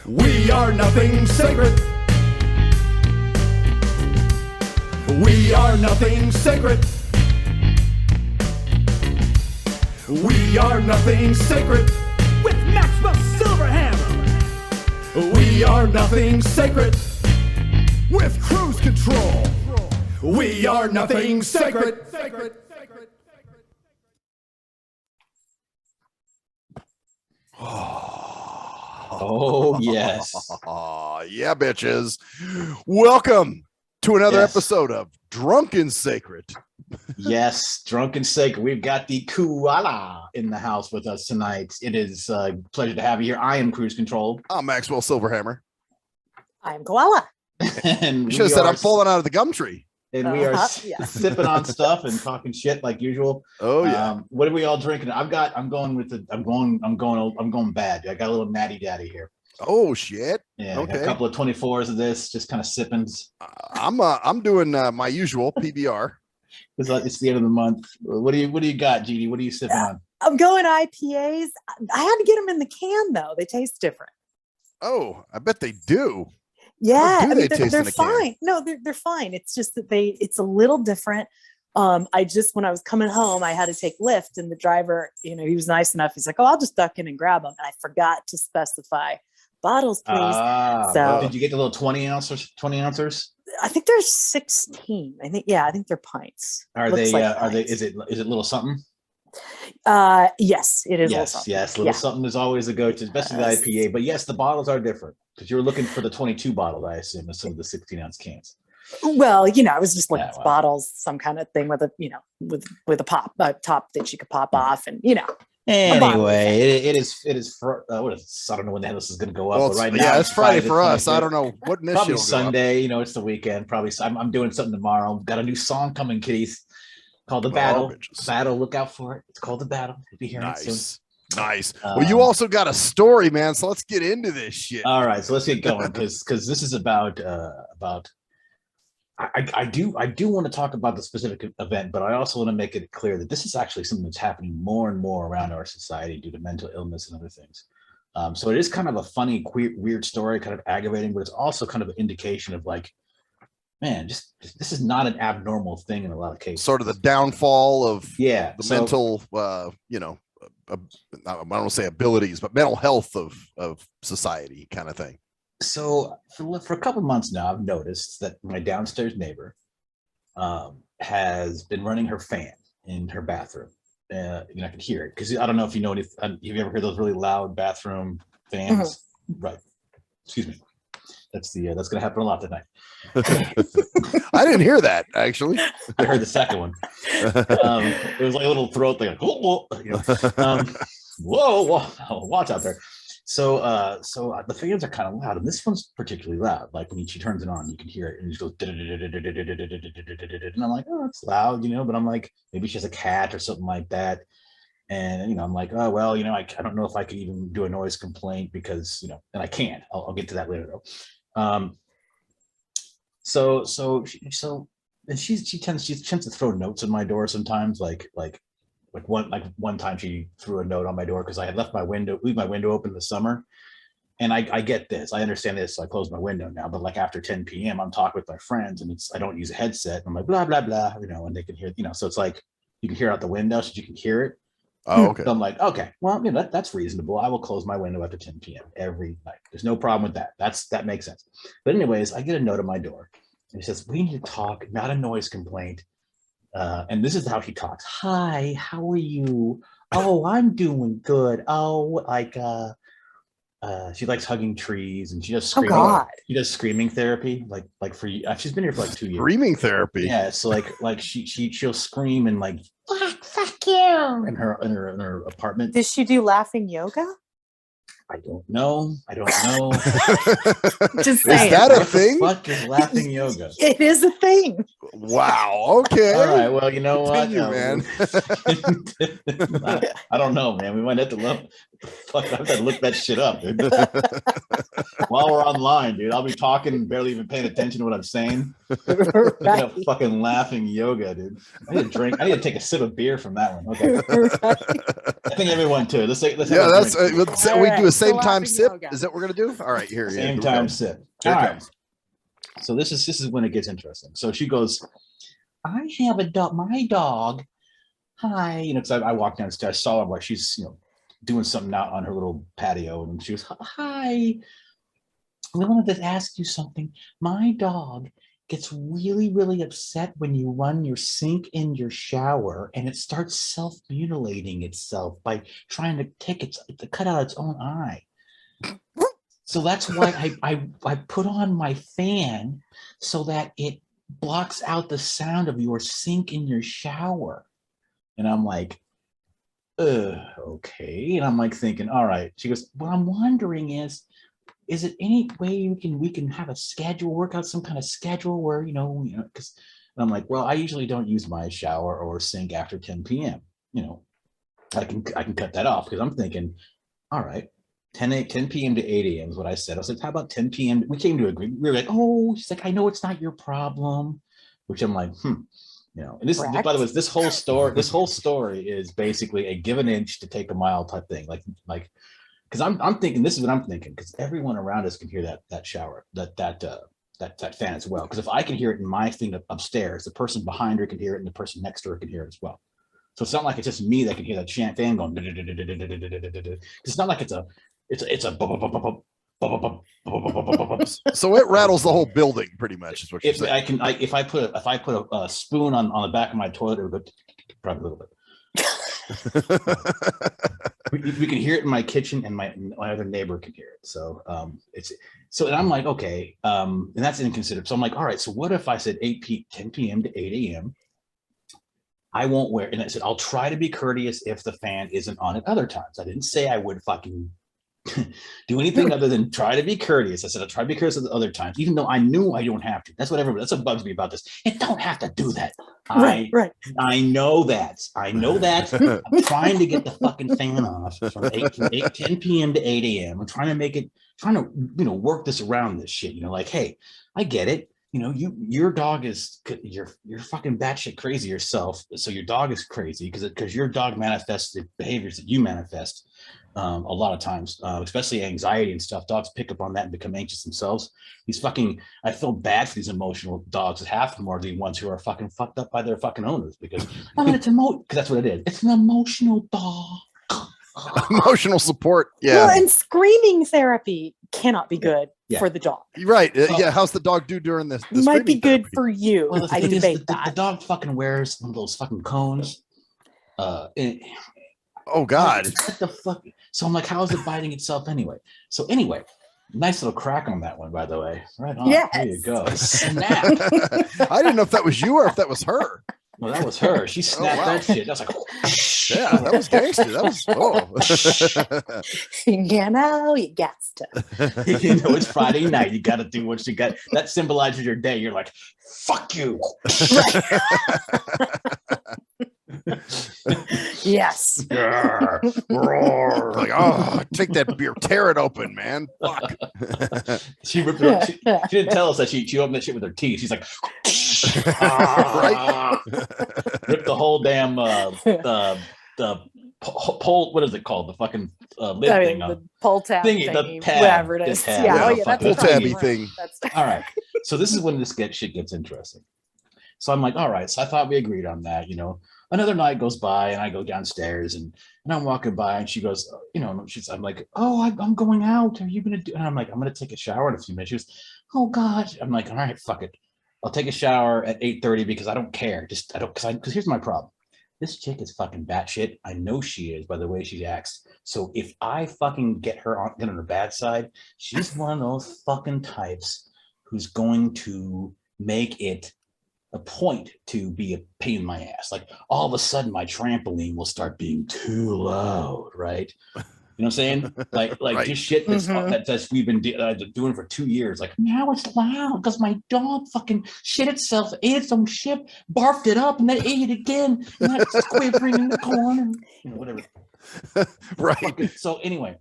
We are nothing sacred. We are nothing sacred. We are nothing sacred. With Maxwell Silverhammer. We are nothing sacred. With cruise control. We are nothing sacred. Oh, yes. Yeah, bitches. Welcome to another Yes. episode of Drunken Sacred. Yes, Drunken Sacred. We've got the Koala in the house with us tonight. It is a pleasure to have you here. I am Cruise Control. I'm Maxwell Silverhammer. I'm Koala. And You should have said I'm falling out of the gum tree. And we are Yeah. sipping on stuff and talking shit like usual. Oh yeah. What are we all drinking? I'm going bad. I got a little natty daddy here. Oh shit. Yeah, Okay. a couple of 24s of this, just kind of sipping. I'm doing my usual PBR. It's the end of the month. What do you got, GD? What are you sipping on? I'm going IPAs. I had to get them in the can though. They taste different. Oh, I bet they do. Yeah, do they they're, taste they're in a can? fine. No, they're fine. It's just that it's a little different. When I was coming home, I had to take Lyft, and the driver, he was nice enough. He's like, "Oh, I'll just duck in and grab them." And I forgot to specify bottles, please. So Did you get the little 20 ounces? I think there's 16. I think they're pints. Are Looks they? like Are they? pints. Is it little something? Yes, it is. Yes. Little Yeah. something is always a go-to, especially Yes. the IPA. But yes, the bottles are different because you're looking for the 22 bottle, I assume, instead of the 16-ounce cans. Well, I was just looking Yeah, for well. bottles, some kind of thing with a, with a top that you could pop off, and Anyway, it is for what is it? I don't know when the hell this is going to go up. Well, but right now, it's Friday the for us. 25th. I don't know what this Probably shit'll go up. Sunday. It's the weekend. Probably I'm doing something tomorrow. Got a new song coming, kiddies, called The Battle. bitches. Battle. Look out for it. It's called The Battle. You'll be hearing it soon. Nice. Well, you also got a story, man. So let's get into this shit. All right, so let's get going because this is about. I do want to talk about the specific event, but I also want to make it clear that this is actually something that's happening more and more around our society due to mental illness and other things. So it is kind of a funny, weird story, kind of aggravating, but it's also kind of an indication of like, man, just this is not an abnormal thing in a lot of cases. Sort of the downfall of the mental, I don't want to say abilities, but mental health of society kind of thing. So for a couple months now, I've noticed that my downstairs neighbor has been running her fan in her bathroom. I can hear it because I don't know if you know have you ever heard those really loud bathroom fans? Mm-hmm. Right. Excuse me. That's going to happen a lot tonight. I didn't hear that actually. I heard the second one. It was like a little throat thing. Like, whoa. Whoa, watch out there. So the fans are kind of loud, and this one's particularly loud. Like when she turns it on, you can hear it, and it just goes. And I'm like, oh, it's loud, but I'm like, maybe she has a cat or something like that. And I'm like, oh well, I don't know if I could even do a noise complaint because and I can't. I'll get to that later though. She tends to throw notes on my door sometimes, like one time she threw a note on my door because I had leave my window open in the summer. And I get this, I understand this, so I close my window now, but like after 10 p.m. I'm talking with my friends and I don't use a headset. I'm like, blah, blah, blah, and they can hear, so it's like, you can hear out the window so you can hear it. Oh, okay. So I'm like, okay, well, that's reasonable. I will close my window after 10 p.m. every night. There's no problem with that. That makes sense. But anyways, I get a note on my door and it says, we need to talk, not a noise complaint. And this is how she talks. Hi, how are you? Oh, I'm doing good. Oh, like she likes hugging trees and she does screaming. Oh God. She does screaming therapy, like for she's been here for like 2 years. Screaming therapy. Yeah, it's like she'll scream and like fuck you in her apartment. Does she do laughing yoga? I don't know. Just Is saying. that a What the thing? fuck is laughing yoga? It is a thing. Wow. Okay. All right. Well, you know Continue, what, man. I don't know, man. We might have to look. Fuck, I have to look that shit up, dude. While we're online, dude, I'll be talking and barely even paying attention to what I'm saying. Look at that fucking laughing yoga, dude. I need to drink. I need to take a sip of beer from that one. Okay. I think everyone too. Let's have Yeah, a that's drink. we do a same time laughing sip. yoga. Is that what we're gonna do? All right, here. Same here we time go. sip. Here All it right. comes. So this is when it gets interesting. So she goes, I have a dog. My dog. Hi, because I walked downstairs. I saw her while she's doing something out on her little patio, and she was, hi. We wanted to ask you something. My dog gets really, really upset when you run your sink in your shower, and it starts self-mutilating itself by trying to cut out its own eye. So that's why I put on my fan so that it blocks out the sound of your sink in your shower. And I'm like, okay. And I'm like thinking, all right. She goes, what I'm wondering is it any way we can have a schedule, work out some kind of schedule where, because I'm like, well, I usually don't use my shower or sink after 10 p.m. I can cut that off, because I'm thinking, all right, 10 p.m. to 8 a.m. is what I said. I was like, how about 10 p.m.? We came to agree. We were like, oh, she's like, I know it's not your problem, which I'm like, and this, by the way, this whole story is basically a give an inch to take a mile type thing. Like, because I'm thinking, this is what I'm thinking, because everyone around us can hear that shower, that fan as well. Because if I can hear it in my thing upstairs, the person behind her can hear it, and the person next to her can hear it as well. So it's not like it's just me that can hear that fan going. It's not like it's a So it rattles the whole building, pretty much, is what you're saying. If I put a spoon on the back of my toilet, it would go probably a little bit. we can hear it in my kitchen, and my other neighbor can hear it. So and I'm like, okay, and that's inconsiderate. So I'm like, all right, so what if I said 10 p.m. to 8 a.m. I won't wear, and I said, I'll try to be courteous if the fan isn't on at other times. I didn't say I would fucking do anything other than try to be courteous. I said, I'll try to be courteous at the other times, even though I knew I don't have to. That's what bugs me about this. You don't have to do that. Right. I know that. I'm trying to get the fucking fan off from 10 p.m. to 8 a.m. I'm trying to work this around this shit. Like, hey, I get it. Your dog is, you're fucking batshit crazy yourself. So your dog is crazy because your dog manifests the behaviors that you manifest. A lot of times, especially anxiety and stuff. Dogs pick up on that and become anxious themselves. I feel bad for these emotional dogs. Half of them are the ones who are fucking fucked up by their fucking owners, because because that's what it is. It's an emotional dog. Emotional support. Yeah. Well, and screaming therapy cannot be good for the dog. Right. How's the dog do during this? Might be good therapy? for you. Well, I debate that. The dog fucking wears one of those fucking cones. Oh God. What the fuck? So I'm like, how is it biting itself anyway? So anyway, nice little crack on that one, by the way. Right on. Yes. There you go. Snap. I didn't know if that was you or if that was her. Well, that was her. She snapped that shit. That was like, yeah, that was gangster. That was You got to. It's Friday night. You got to do what you got. That symbolizes your day. You're like, fuck you. Yes. Roar. Like, oh, take that beer, tear it open, man. Fuck. She ripped it up. She didn't tell us that she opened that shit with her teeth. She's like, right. Ripped the whole damn the pole. What is it called? The fucking lid thing. The pull tab thingy, thingy, the tab, whatever it the is. tab. Yeah, Yeah, that's pull a funny tabby word. thing. All right. So this is when this shit gets interesting. So I'm like, all right. So I thought we agreed on that. Another night goes by, and I go downstairs, and I'm walking by, and she goes, I'm like, oh, I'm going out. Are you gonna do? And I'm like, I'm gonna take a shower in a few minutes. She goes, oh God. I'm like, all right, fuck it. I'll take a shower at 8:30 because I don't care. Because here's my problem. This chick is fucking batshit. I know she is by the way she acts. So if I fucking get on her bad side, she's one of those fucking types who's going to make it a point to be a pain in my ass. Like all of a sudden my trampoline will start being too loud, right? You know what I'm saying? Like Right. just shit that's we've been doing for 2 years. Like now it's loud because my dog fucking shit itself, ate its own shit, barfed it up, and then ate it again, and that's quivering in the corner. You know, whatever. Right. So anyway,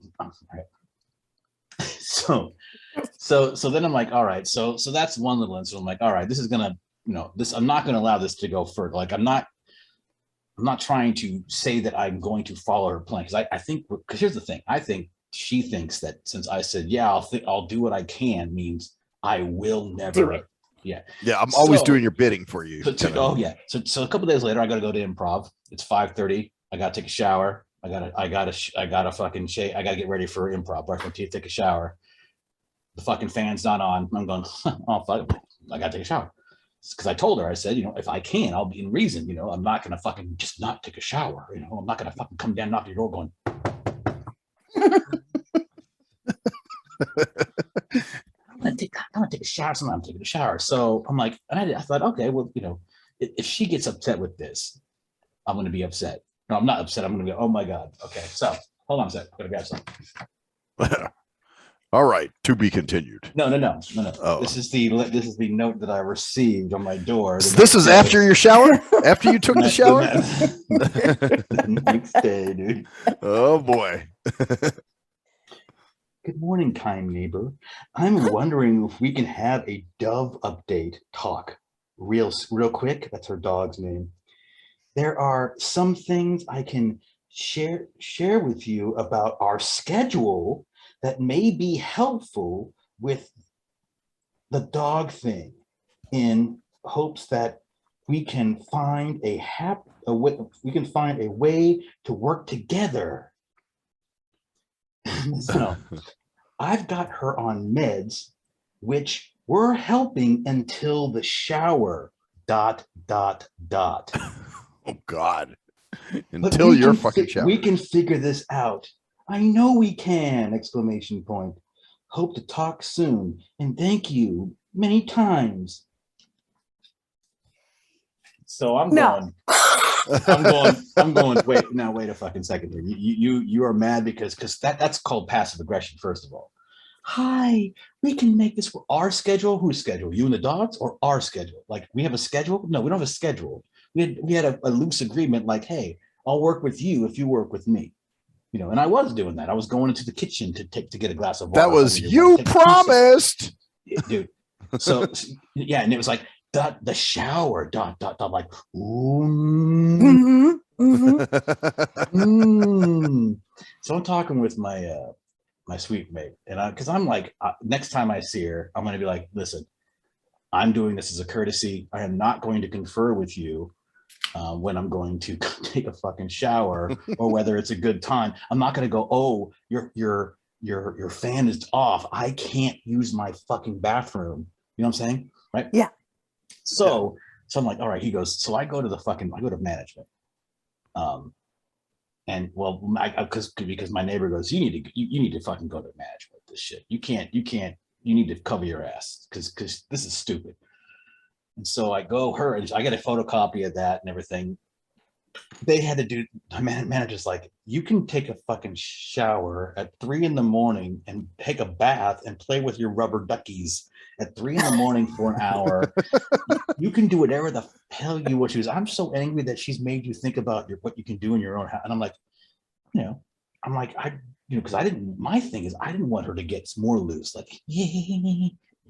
so then I'm like, all right, so that's one little incident. I'm like, all right, this is gonna, this, I'm not gonna allow this to go further. Like I'm not trying to say that I'm going to follow her plan, because I think, because here's the thing, I think she thinks that since I said, yeah, I'll do what I can, means I will never Do it. Yeah. Yeah, I'm always doing your bidding for you. Oh yeah. So a couple days later, I got to go to improv. It's 5:30. I got to take a shower. I gotta fucking shave. I gotta get ready for improv. Brush my teeth, take a shower. The fucking fan's not on. I'm going, oh fuck, I gotta take a shower. Because I told her, I said, if I can, I'll be in reason. I'm not gonna fucking just not take a shower. I'm not gonna fucking come down, knock your door, going. I'm gonna take a shower. So I'm taking a shower. So I'm like, and I thought, okay, well, if she gets upset with this, I'm gonna be upset. No, I'm not upset. I'm gonna go, oh my god. Okay, so hold on a sec. I'm gonna grab something. All right, to be continued. No. Oh. This is the note that I received on my door. This is after your shower? After you took the shower? The next day, dude. Oh boy. Good morning, kind neighbor. I'm wondering if we can have a Dove update talk real quick. That's her dog's name. There are some things I can share with you about our schedule that may be helpful with the dog thing, in hopes that we can find a way to work together. So I've got her on meds, which we're helping until the shower, ... Oh God. Until your fucking shower. We can figure this out. I know we can! Exclamation point. Hope to talk soon, and thank you many times. So I'm going, wait a fucking second here. You are mad because that's called passive aggression, first of all. Hi, we can make this for our schedule. Whose schedule? You and the dogs, or our schedule? Like, we have a schedule? No, we don't have a schedule. We had a loose agreement, like, hey, I'll work with you if you work with me. And I was doing that. I was going into the kitchen to get a glass of water. That was you promised, dude. So yeah, and it was like the shower ... like ooh. So I'm talking with my my sweet mate, and because I'm like, next time I see her, I'm going to be like, listen, I'm doing this as a courtesy. I am not going to confer with you when I'm going to take a fucking shower, or whether it's a good time. I'm not going to go, oh, your fan is off, I can't use my fucking bathroom. You know what I'm saying? Right? Yeah. So I'm like, all right. He goes, so I go to management. And well, because my neighbor goes, you need to fucking go to management. This shit, you need to cover your ass because this is stupid. And so I go and I get a photocopy of that and everything. They had to do, the manager's like, you can take a fucking shower at 3 a.m. and take a bath and play with your rubber duckies at 3 a.m. for an hour. You can do whatever the hell you want. She was, I'm so angry that she's made you think about what you can do in your own house. And I'm like, because my thing is, I didn't want her to get more loose. Like,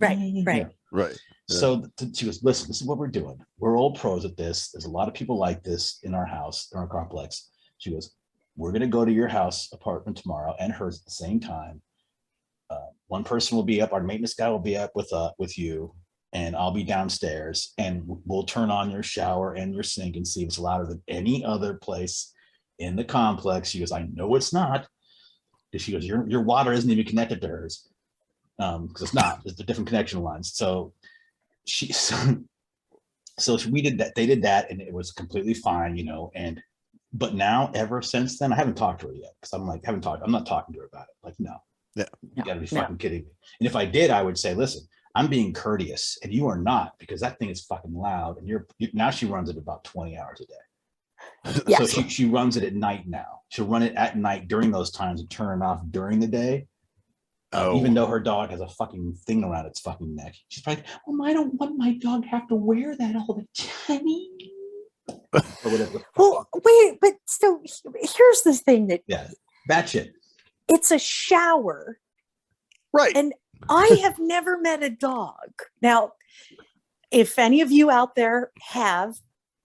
Right. Right. So she goes, listen, this is what we're doing. We're old pros at this. There's a lot of people like this in our house, in our complex. She goes, we're going to go to your house apartment tomorrow and hers at the same time. One person will be up. Our maintenance guy will be up with you, and I'll be downstairs, and we'll turn on your shower and your sink and see if it's louder than any other place in the complex. She goes, I know it's not. She goes, your water isn't even connected to hers. Because it's not. It's the different connection lines. So we did that. They did that, and it was completely fine, but now, ever since then, I haven't talked to her yet, because I'm like, I'm not talking to her about it. Like, no. Yeah. You gotta be fucking kidding me. And if I did, I would say, listen, I'm being courteous, and you are not, because that thing is fucking loud, and now she runs it about 20 hours a day. Yes. So she runs it at night now. She'll run it at night during those times and turn it off during the day. Even though her dog has a fucking thing around its fucking neck. She's like, I don't want my dog to have to wear that all the time. Or whatever. Well, wait, but so here's the thing that batshit. It's a shower. Right. And I have never met a dog. Now, if any of you out there have,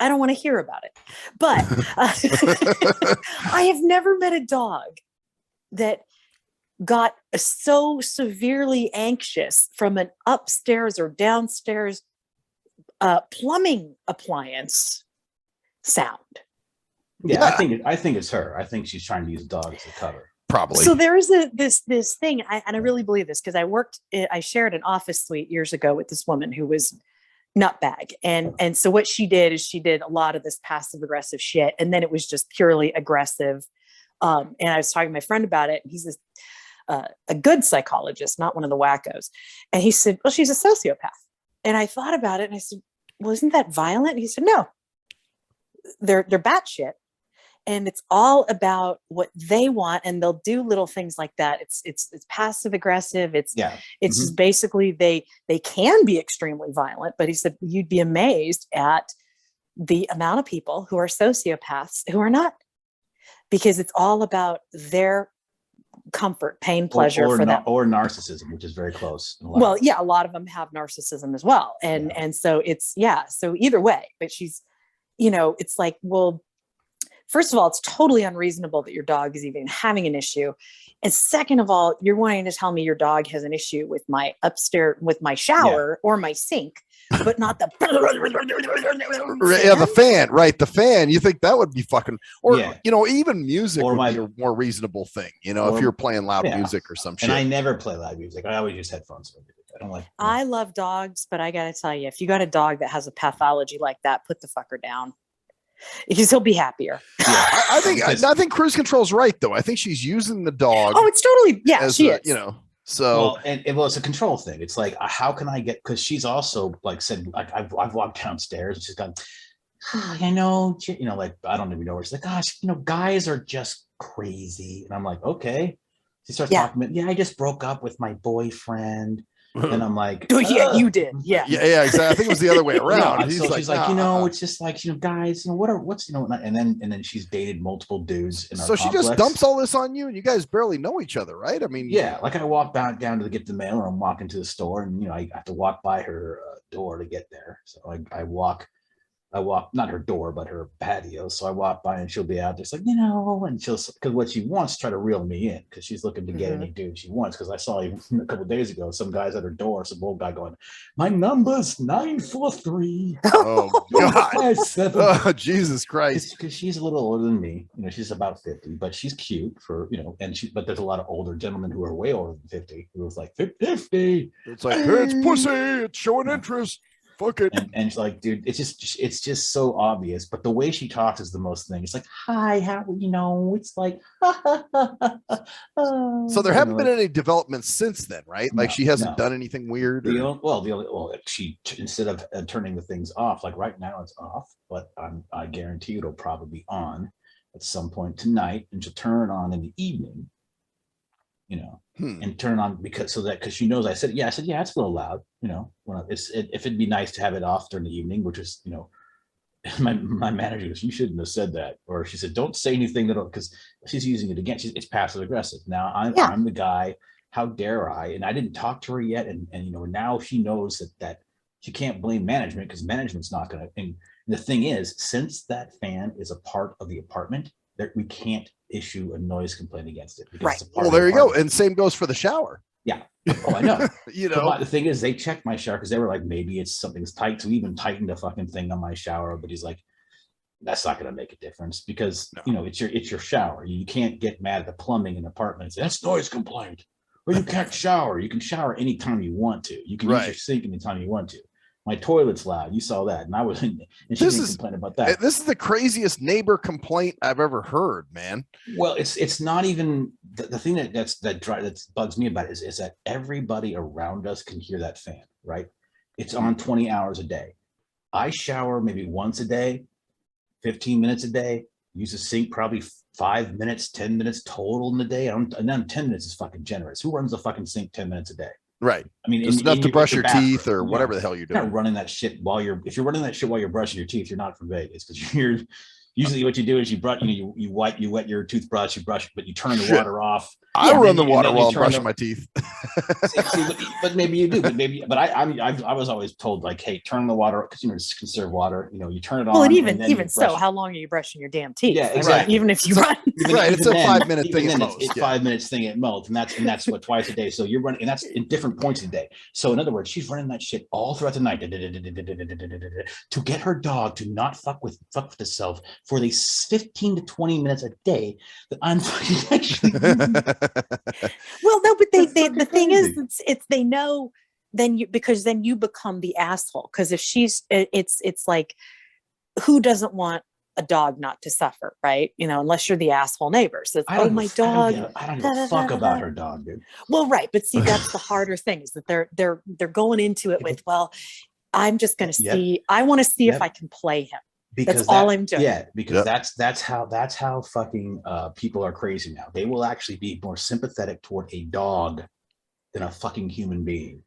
I don't want to hear about it. But I have never met a dog that got so severely anxious from an upstairs or downstairs plumbing appliance sound. Yeah, I think it's her. I think she's trying to use a dog as a cover. Probably. So there is this thing, and I really believe this because I shared an office suite years ago with this woman who was nutbag, and so what she did is she did a lot of this passive aggressive shit, and then it was just purely aggressive. And I was talking to my friend about it, and he's this a good psychologist, not one of the wackos, and he said, "Well, she's a sociopath." And I thought about it, and I said, "Well, isn't that violent?" And he said, "No, they're batshit." And it's all about what they want, and they'll do little things like that. It's passive aggressive. It's just basically they can be extremely violent. But he said you'd be amazed at the amount of people who are sociopaths who are not, because it's all about their comfort, pain, pleasure for them, or narcissism, which is very close. Well, yeah, a lot of them have narcissism as well, and so it's so either way. But she's, it's like, well, first of all, it's totally unreasonable that your dog is even having an issue. And second of all, you're wanting to tell me your dog has an issue with my upstairs, with my shower or my sink, but not the the fan, right? The fan. You think that would be fucking, or even music would be a more reasonable thing. If you're playing loud music or some shit. And I never play loud music. I always use headphones. I don't like. I love dogs, but I gotta tell you, if you got a dog that has a pathology like that, put the fucker down. Because he'll be happier. Yeah, I think cruise control's right though. I think she's using the dog. Oh, it's totally she is. So it's a control thing. It's like, how can I get? Because she's also like said, like I've walked downstairs and she's gone. I know, like I don't even know where she's like. Gosh, guys are just crazy, and I'm like, okay. She starts talking about, I just broke up with my boyfriend. And I'm like, oh yeah, you did, yeah, exactly. I think it was the other way around. She's like, it's just like, guys, what's and then she's dated multiple dudes in our complex. She just dumps all this on you, and you guys barely know each other, right? I mean, like I walk down to get the mail, or I'm walking to the store, and I have to walk by her door to get there. So I walk not her door, but her patio. So I walk by and she'll be out there. It's like, and she'll, because what she wants, try to reel me in, because she's looking to get any dude she wants. Because I saw even a couple of days ago, some guys at her door, some old guy going, "My number's 943." Oh God! 57. Oh, Jesus Christ! Because she's a little older than me. She's about 50, but she's cute for but there's a lot of older gentlemen who are way older than 50 who was like 50. It's like, hey, it's pussy. It's showing interest. Fuck it. And she's like, dude, it's just so obvious. But the way she talks is the most thing. It's like, hi, how it's like, so there haven't been any developments since then, right? Like she hasn't done anything weird. She, instead of turning the things off, like right now it's off, but I guarantee it'll probably be on at some point tonight, and she'll turn it on in the evening. And turn on because she knows I said it's a little loud, if it'd be nice to have it off during the evening, which is, my manager goes, "You shouldn't have said that," or she said, "Don't say anything because she's using it again. It's passive aggressive." Now I'm the guy. How dare I? And I didn't talk to her yet, and now she knows that she can't blame management, because management's not going to. And the thing is, since that fan is a part of the apartment, that we can't issue a noise complaint against it. Right. Well, there you go. And same goes for the shower. Yeah. Oh, I know. But the thing is, they checked my shower because they were like, maybe something's tight. So we even tightened a fucking thing on my shower. But he's like, that's not going to make a difference because it's your shower. You can't get mad at the plumbing in the apartment and say that's noise complaint. Or you can't shower. You can shower anytime you want to. You can use your sink anytime you want to. My toilet's loud. You saw that, and I was, and she didn't complain about that. This is the craziest neighbor complaint I've ever heard, man. Well, it's not even the thing that bugs me about it is that everybody around us can hear that fan, right? It's on 20 hours a day. I shower maybe once a day. 15 minutes a day. Use a sink probably 5 minutes, 10 minutes total in the day. And then 10 minutes is fucking generous. Who runs the fucking sink 10 minutes a day? Right. I mean, just enough to brush your teeth or whatever the hell you're doing. You're not running that shit if you're running that shit while you're brushing your teeth, you're not from Vegas, because you're usually what you do is you wet your toothbrush, you brush, but you turn the water off. I run the water while I'm brushing my teeth. but maybe you do. But I was always told, like, hey, turn the water, because just conserve water. You turn it on. Well, and even so, how long are you brushing your damn teeth? Yeah, exactly. Even if you run, it's a 5 minute thing at most. It's 5 minutes thing at most, and that's what, twice a day. So you're running, and that's in different points of the day. So in other words, she's running that shit all throughout the night to get her dog to not fuck with itself for the 15 to 20 minutes a day that I'm actually. Well, no, but the thing is, it's they know because then you become the asshole, because if it's like, who doesn't want a dog not to suffer, right? Unless you're the asshole neighbor. So my dog. I don't give a fuck about her dog, dude. Well, right, but see, that's the harder thing, is that they're going into it with, well, I'm just going to see. I want to see if I can play him. Because that's all I'm doing. Yeah, because that's how fucking people are crazy now. They will actually be more sympathetic toward a dog than a fucking human being.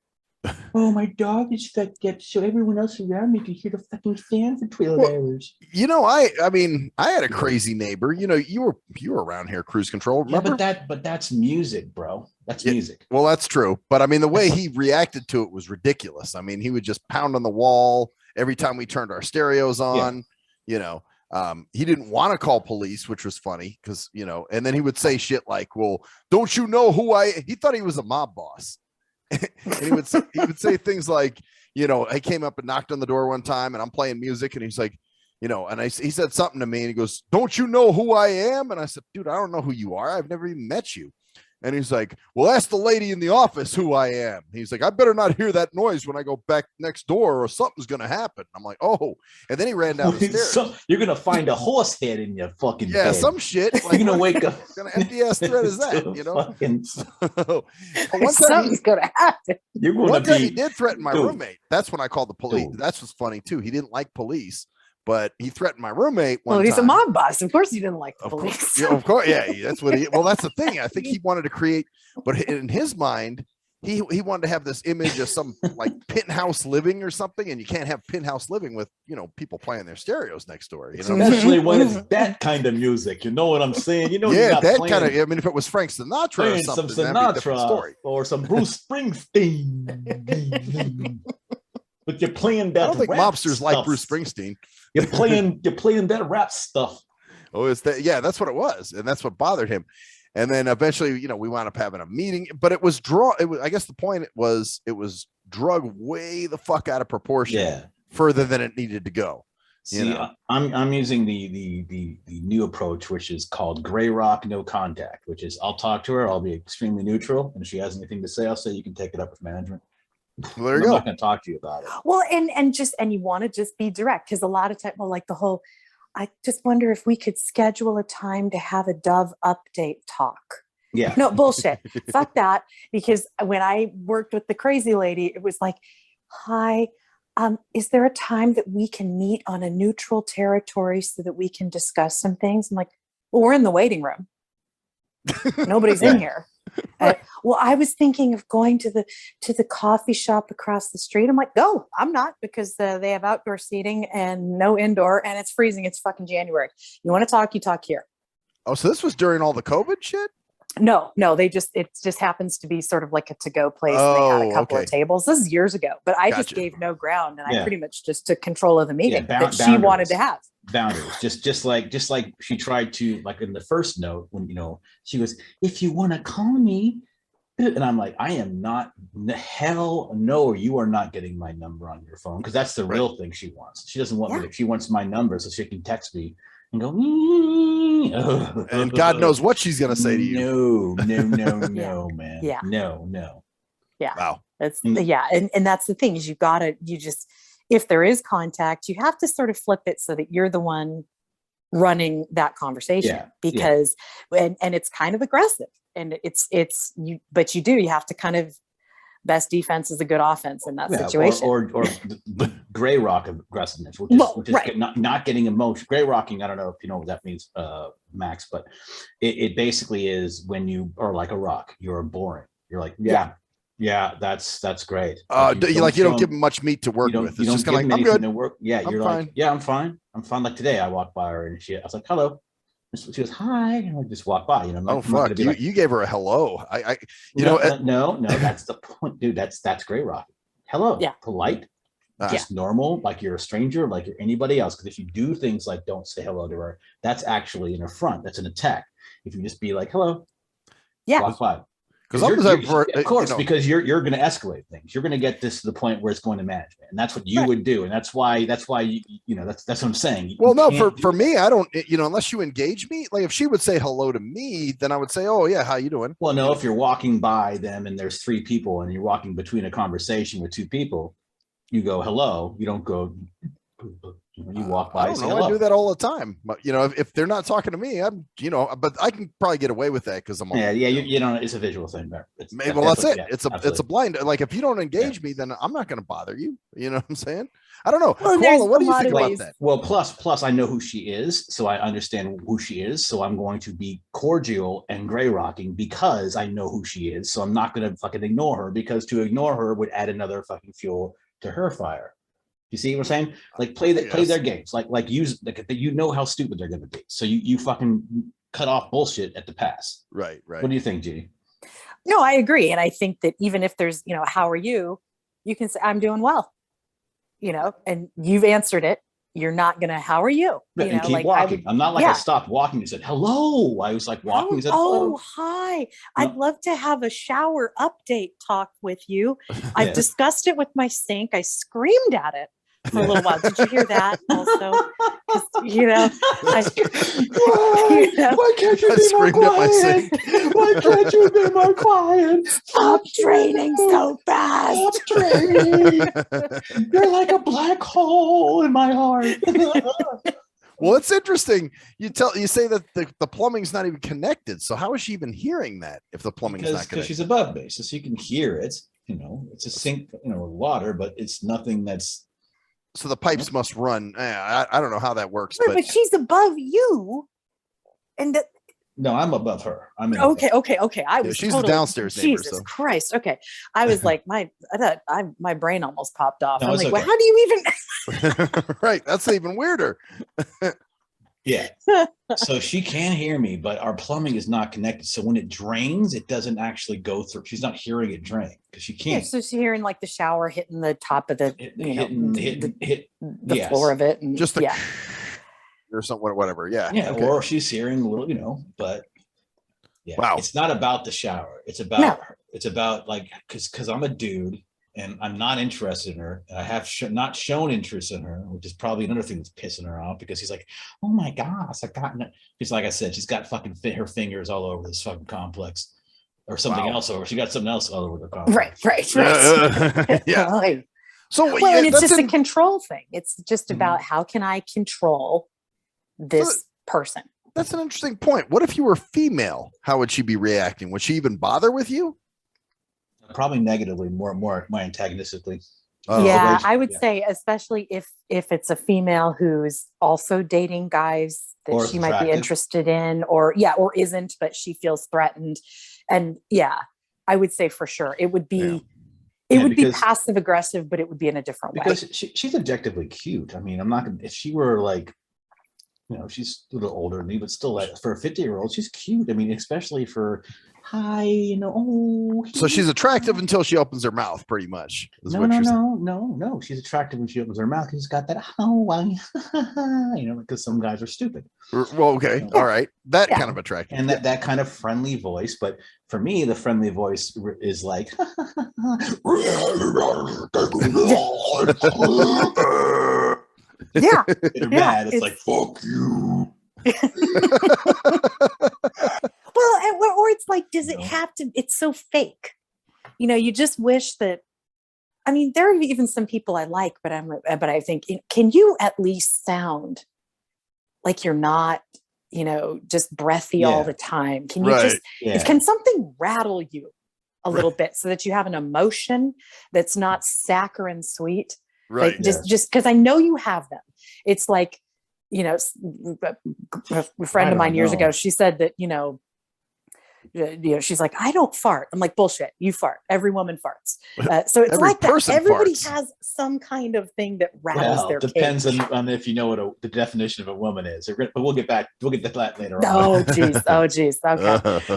Oh, my dog is fucked up, so everyone else around me can hear the fucking fan for 12 hours. I mean, I had a crazy neighbor. You were around here, cruise control. Remember? Yeah, but that's music, bro. That's music. Well, that's true. But I mean, the way he reacted to it was ridiculous. I mean, he would just pound on the wall every time we turned our stereos on. Yeah. He didn't want to call police, which was funny because, and then he would say shit like, well, don't you know who he thought he was a mob boss. And he would say things like, I came up and knocked on the door one time and I'm playing music and he's like, and he said something to me and he goes, don't you know who I am? And I said, dude, I don't know who you are. I've never even met you. And he's like, well, ask the lady in the office who I am. He's like, I better not hear that noise when I go back next door or something's going to happen. I'm like, oh. And then he ran down the stairs. You're going to find a horse head in your fucking bed. Some shit. Like, you're going to wake up. What kind of empty-ass threat is that, Something's going to happen. One time he did threaten my roommate. That's when I called the police. That's what's funny, too. He didn't like police. But he threatened my roommate one time. He's a mob boss. Of course he didn't like the police. Of course. Yeah, that's what that's the thing. I think he wanted to create, but in his mind, he wanted to have this image of some like penthouse living or something. And you can't have penthouse living with, people playing their stereos next door. Especially when it's that kind of music. You know what I'm saying? Yeah, that kind of, I mean, if it was Frank Sinatra or something, some Sinatra or some Bruce Springsteen. But you're playing that. I don't think mobsters like Bruce Springsteen. You're playing that rap stuff. Oh, it's that. Yeah, that's what it was, and that's what bothered him. And then eventually, we wound up having a meeting. But it was I guess the point was it was drug way the fuck out of proportion, further than it needed to go. See, I'm using the new approach, which is called gray rock, no contact. Which is I'll talk to her, I'll be extremely neutral, and if she has anything to say, I'll say you can take it up with management. Well, there you go. I'm not going to talk to you about it. Well, and you want to just be direct, because a lot of time, I just wonder if we could schedule a time to have a Dove update talk. Yeah. No, bullshit. Fuck that. Because when I worked with the crazy lady, it was like, hi, is there a time that we can meet on a neutral territory so that we can discuss some things? I'm like, well, we're in the waiting room. Nobody's in here. Well, I was thinking of going to the coffee shop across the street. I'm like, go. I'm not, because they have outdoor seating and no indoor, and it's freezing. It's fucking January. You want to talk? You talk here. Oh, so this was during all the COVID shit? No, it just happens to be sort of like a to-go place. And they had a couple of tables. This is years ago, but I just gave no ground, and I pretty much just took control of the meeting that she wanted to have. Boundaries, just like she tried to, like in the first note when she goes, if you want to call me, and I'm like, I am not, hell no, you are not getting my number on your phone, because that's the real thing she wants. She doesn't want me. She wants my number so she can text me and go, and God knows what she's gonna say to you. No, man. Yeah. No. Yeah. Wow. That's and that's the thing, is if there is contact, you have to sort of flip it so that you're the one running that conversation, because and it's kind of aggressive, and you have to kind of, best defense is a good offense in that situation. Or gray rock aggressiveness, which is, Well, right. not getting emotion. Gray rocking, I don't know if you know what that means, Max, but it basically is when you are like a rock, you're boring. You're like, yeah, that's great. You don't give them much meat to work with. It's just kind of like, I'm good. To work. Yeah, I'm you're fine. like, yeah, I'm fine. I'm fine. Like today, I walked by her and I was like, hello. She goes, hi, and I just walked by. Oh fuck, you gave her a hello. No, that's the point, dude. That's gray rock. Hello, polite, just normal, like you're a stranger, like you're anybody else. Because if you do things like don't say hello to her, that's actually an affront. That's an attack. If you just be like, hello, walk by. Because of course, because you're going to escalate things. You're going to get this to the point where it's going to management, and that's what you would do, and that's why that's what I'm saying. Well, no, for me, I don't. Unless you engage me, like if she would say hello to me, then I would say, oh yeah, how you doing? Well, no, if you're walking by them and there's 3 people and you're walking between a conversation with 2 people, you go hello. You don't go. You walk by. I don't know. I do that all the time. But if they're not talking to me, but I can probably get away with that because I'm. You know, it's a visual thing there. That's it. It's a blind. Like if you don't engage me, then I'm not going to bother you. You know what I'm saying? I don't know. Well, Koala, what do you think about that? Well, plus I know who she is, so I understand who she is. So I'm going to be cordial and gray rocking because I know who she is. So I'm not going to fucking ignore her, because to ignore her would add another fucking fuel to her fire. You see what I'm saying? Like play their games. Like use how stupid they're going to be. So you fucking cut off bullshit at the pass. Right. What do you think, G? No, I agree, and I think that even if there's how are you, you can say I'm doing well. And you've answered it. You're not gonna how are you? And keep walking. I'm not like I stopped walking and said hello. I was like walking and said hello. Hi. I'd love to have a shower update talk with you. I've discussed it with my sink. I screamed at it for a little while. Did you hear that also? Why can't you be more quiet? Why can't you be more quiet? Stop training so fast. Stop training. You're like a black hole in my heart. Well, it's interesting. You say that the plumbing's not even connected. So how is she even hearing that if the plumbing is not connected? Because she's above base, so you can hear it. It's a sink, with water, but it's nothing that's. So the pipes must run. I don't know how that works, but she's above you, and no, I'm above her. Okay. I was. She's the downstairs neighbor. Jesus Christ. Okay, I was like, my brain almost popped off. No, I'm like, okay. well, how do you even? Right, that's even weirder. Yeah. So she can hear me, but our plumbing is not connected. So when it drains, it doesn't actually go through. She's not hearing it drain because she can't. So she's hearing like the shower hitting the top of the the floor of it, and just or something, whatever. Yeah. Okay. Or she's hearing a little, but wow. It's not about the shower. It's about her. It's about like because I'm a dude. And I'm not interested in her. I have not shown interest in her, which is probably another thing that's pissing her off, because he's like, oh my gosh, I got it. She's like I said, she's got fucking her fingers all over this fucking complex or something else over. She got something else all over the complex. Right. Yeah. Right. So and it's just a control thing. It's just about how can I control this person? That's an interesting point. What if you were female? How would she be reacting? Would she even bother with you? Probably negatively, more antagonistically. I would say, especially if it's a female who's also dating guys that she might be interested in, or isn't, but she feels threatened. And I would say for sure it would be be passive aggressive, but it would be in a different way. Because she's objectively cute. I mean, I'm not gonna, if she were like, she's a little older than me, but still, like, for a 50-year-old, she's cute. I mean, especially for hi, So she's attractive until she opens her mouth, pretty much. No. She's attractive when she opens her mouth. She's got that because some guys are stupid. Well, okay, all right, that kind of attractive, and that kind of friendly voice. But for me, the friendly voice is like, yeah, they're mad. It's like fuck you. Well, or it's like, does it have to? It's so fake. You just wish that. I mean, there are even some people I like, but I think, can you at least sound like you're not, just breathy all the time? Can you can something rattle you a little bit so that you have an emotion that's not saccharine sweet? Right. Like, just because I know you have them. It's like, you know, a friend of mine years ago, she said that, she's like, I don't fart. I'm like, bullshit. You fart. Every woman farts. So it's Every like that. person Everybody farts. has some kind of thing that rattles their depends cage. on if you know what the definition of a woman is. But we'll get to that later Oh, on. geez. Okay.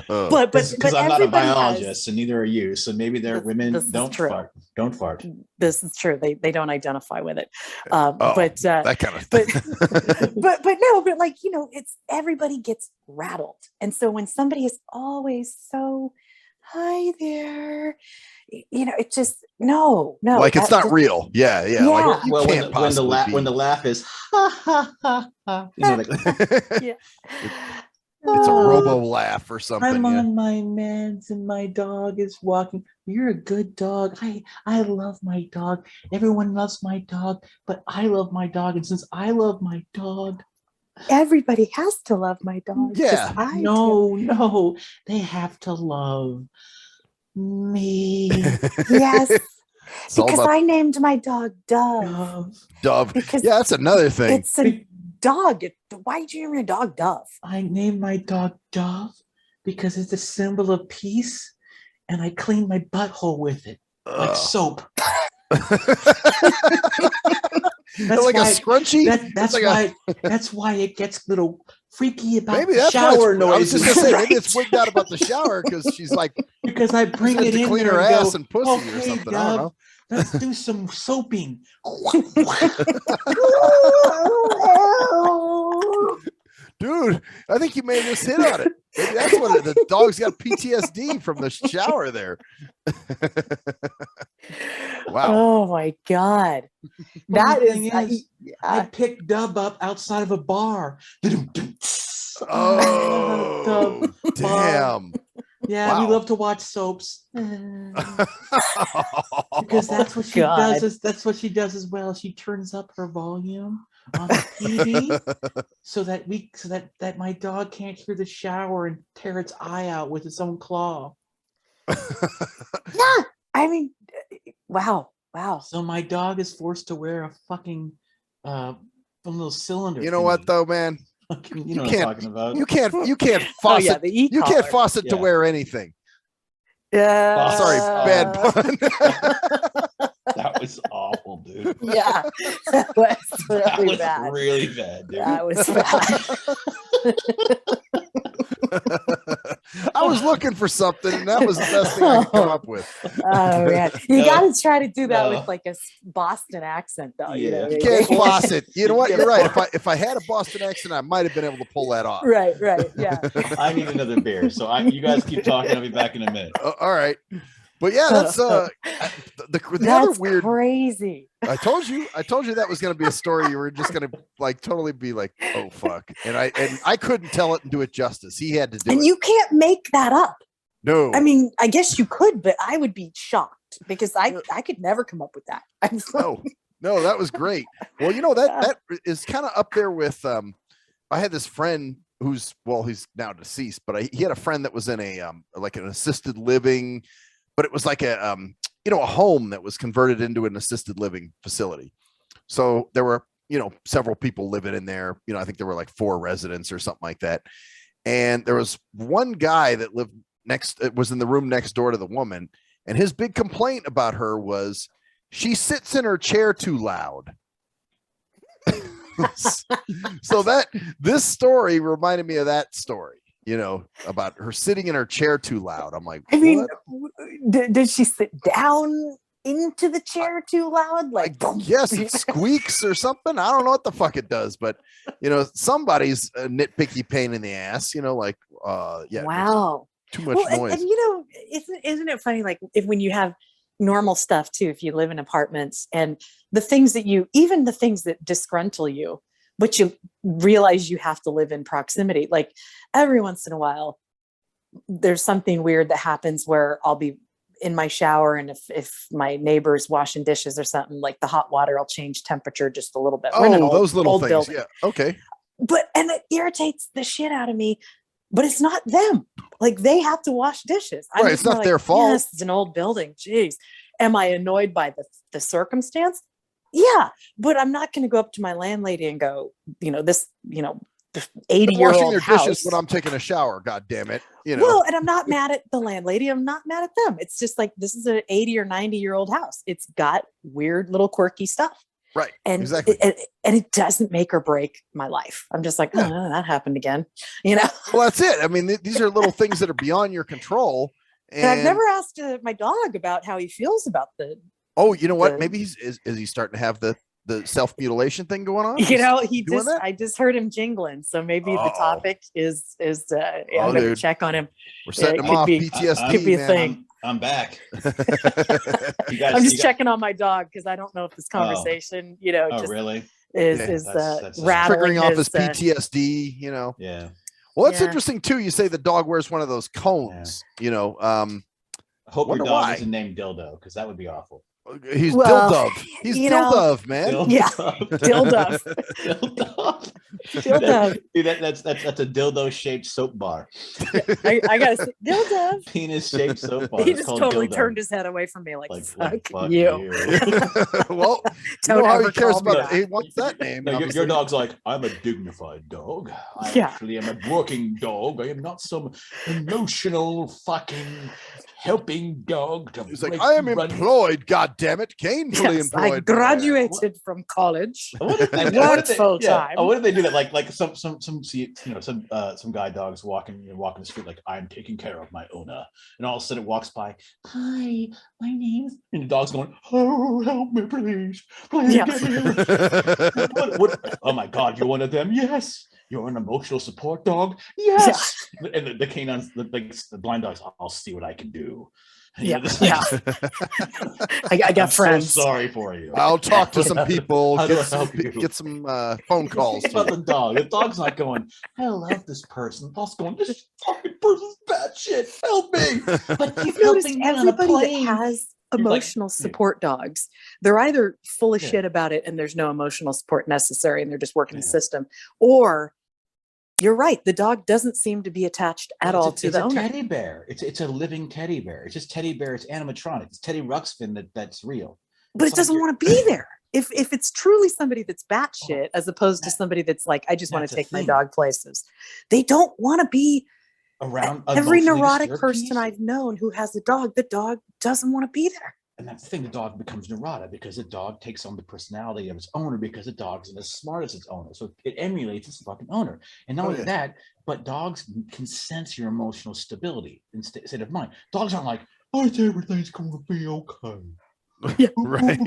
But Because I'm not a everybody biologist, and neither are you. So maybe women this is don't true. fart. Don't fart. This is true. They don't identify with it. That kind of thing. but like, it's everybody gets rattled. And so when somebody is always so, hi there, it just, no. Like it's not real. Yeah. Like you Well, can't when the possibly laugh is ha ha ha ha, yeah. It's a robo laugh or something. I'm on my meds and my dog is walking. You're a good dog. I love my dog. Everyone loves my dog, but I love my dog. And since I love my dog, everybody has to love my dog. Yeah. No, they have to love me. Yes. Because about I named my dog Dove. Dove. Because yeah, that's another thing. It's a dog. Why did you name your dog Dove? I named my dog Dove because it's a symbol of peace, and I clean my butthole with it like soap. That's like a scrunchie. That's why it gets a little freaky about maybe the that's shower noise. I was just noises. gonna say maybe it's wigged out about the shower because she's like because I bring it to in clean there her and ass go, and pussy okay, or something. Dove, I don't know. Let's do some soaping. Dude, I think you may have just hit on it. Maybe that's what the dog's got PTSD from the shower there. Wow. Oh my God. That is, I picked Dub up outside of a bar. Oh, damn. Yeah, wow. we love to watch soaps. Because that's what she does. That's what she does as well. She turns up her volume on the TV so that my dog can't hear the shower and tear its eye out with its own claw. Yeah, I mean, wow. So my dog is forced to wear a fucking little cylinder. You know what though, man? You know what I'm talking about. You can't faucet. You can't faucet to wear anything. Yeah. Sorry, bad pun. That was awful, dude. Yeah, that was really bad. Really bad, dude. That was bad. I was looking for something, and that was the best thing I could come up with. Oh man, you got to try to do that with like a Boston accent, though. Yeah. You can't faucet. You know what? You're right. If I had a Boston accent, I might have been able to pull that off. Right. Yeah. I need another beer, so you guys keep talking. I'll be back in a minute. All right. But yeah, that's the That's other weird. Crazy. I told you that was going to be a story. You were just going to like totally be like, oh fuck, and I couldn't tell it and do it justice. He had to do it. And you can't make that up. No. I mean, I guess you could, but I would be shocked because I could never come up with that. No, that was great. Well, that is kind of up there with. I had this friend he's now deceased, but he had a friend that was in a like an assisted living. But it was like a home that was converted into an assisted living facility. So there were, several people living in there. I think there were like 4 residents or something like that. And there was one guy that was in the room next door to the woman. And his big complaint about her was she sits in her chair too loud. So this story reminded me of that story. About her sitting in her chair too loud. I'm like, I mean, did she sit down into the chair too loud? Like, yes, it squeaks or something. I don't know what the fuck it does, but somebody's a nitpicky pain in the ass. Yeah. Wow. Too much noise. And isn't it funny? Like when you have normal stuff too, if you live in apartments and the things that disgruntle you, but you realize you have to live in proximity. Like every once in a while, there's something weird that happens where I'll be in my shower. And if my neighbor's washing dishes or something, like the hot water will change temperature just a little bit. Those little things. Building. Yeah. Okay. And it irritates the shit out of me, but it's not them. Like they have to wash dishes. Right. It's not their fault. Yes, it's an old building. Jeez. Am I annoyed by the circumstance? Yeah, but I'm not going to go up to my landlady and go, this, They're 80-year-old washing their house. dishes when I'm taking a shower. God damn it! Well, and I'm not mad at the landlady. I'm not mad at them. It's just like this is an 80 or 90-year-old house. It's got weird little quirky stuff. Right. And Exactly. and it doesn't make or break my life. I'm just like, oh, that happened again. Well, that's it. I mean, these are little things that are beyond your control. And I've never asked my dog about how he feels about the. Oh, you know what? Maybe is he starting to have the self-mutilation thing going on? I just heard him jingling. So maybe the topic is I'm going to check on him. We're setting him off. PTSD, could be a thing. I'm back. I'm just checking on my dog because I don't know if this conversation, really is rattling triggering off his PTSD. Yeah. Well, that's interesting too. You say the dog wears one of those cones. I hope your dog isn't named Dildo because that would be awful. He's Dildove. He's Dildove, man. Dildove. Dude, that's a dildo shaped soap bar. I gotta say, Dildove. Penis shaped soap bar. He just totally turned his head away from me, like fuck you. Well, don't how ever he cares call me about. He wants that name. No, your dog's like, I'm a dignified dog. I actually am a working dog. I am not some emotional fucking helping dog. He's like, I am employed. God damn it, gainfully employed. I graduated from college. Worked full time. What if they do that? Like some guide dogs walking the street, like, I'm taking care of my owner, and all of a sudden it walks by. Hi, my name's, and the dog's going, oh, help me, please. Get here. What? Oh my God, you're one of them? Yes. You're an emotional support dog? Yes. Yeah. And the canines, the blind dogs, I'll see what I can do. I got friends. So sorry for you. I'll talk to some people. Get some phone calls. About the dog. The dog's not going, I love this person. The dog's going, this fucking person's bad shit. Help me. But you've noticed everybody that has emotional support dogs, they're either full of shit about it and there's no emotional support necessary and they're just working the system, or you're right, the dog doesn't seem to be attached at all to the owner. It's a teddy bear. It's a living teddy bear. It's just teddy bear. It's animatronic. It's Teddy Ruxpin that's real. But it doesn't want to be there. If it's truly somebody that's batshit, as opposed to somebody that's like, I just want to take my dog places, they don't want to be around. Every neurotic person I've known who has a dog, the dog doesn't want to be there. And that's the thing, the dog becomes neurotic because the dog takes on the personality of its owner because the dog isn't as smart as its owner. So it emulates its fucking owner. And not only that, but dogs can sense your emotional stability instead of mine. Dogs aren't like, I think everything's going to be okay. Yeah. Right.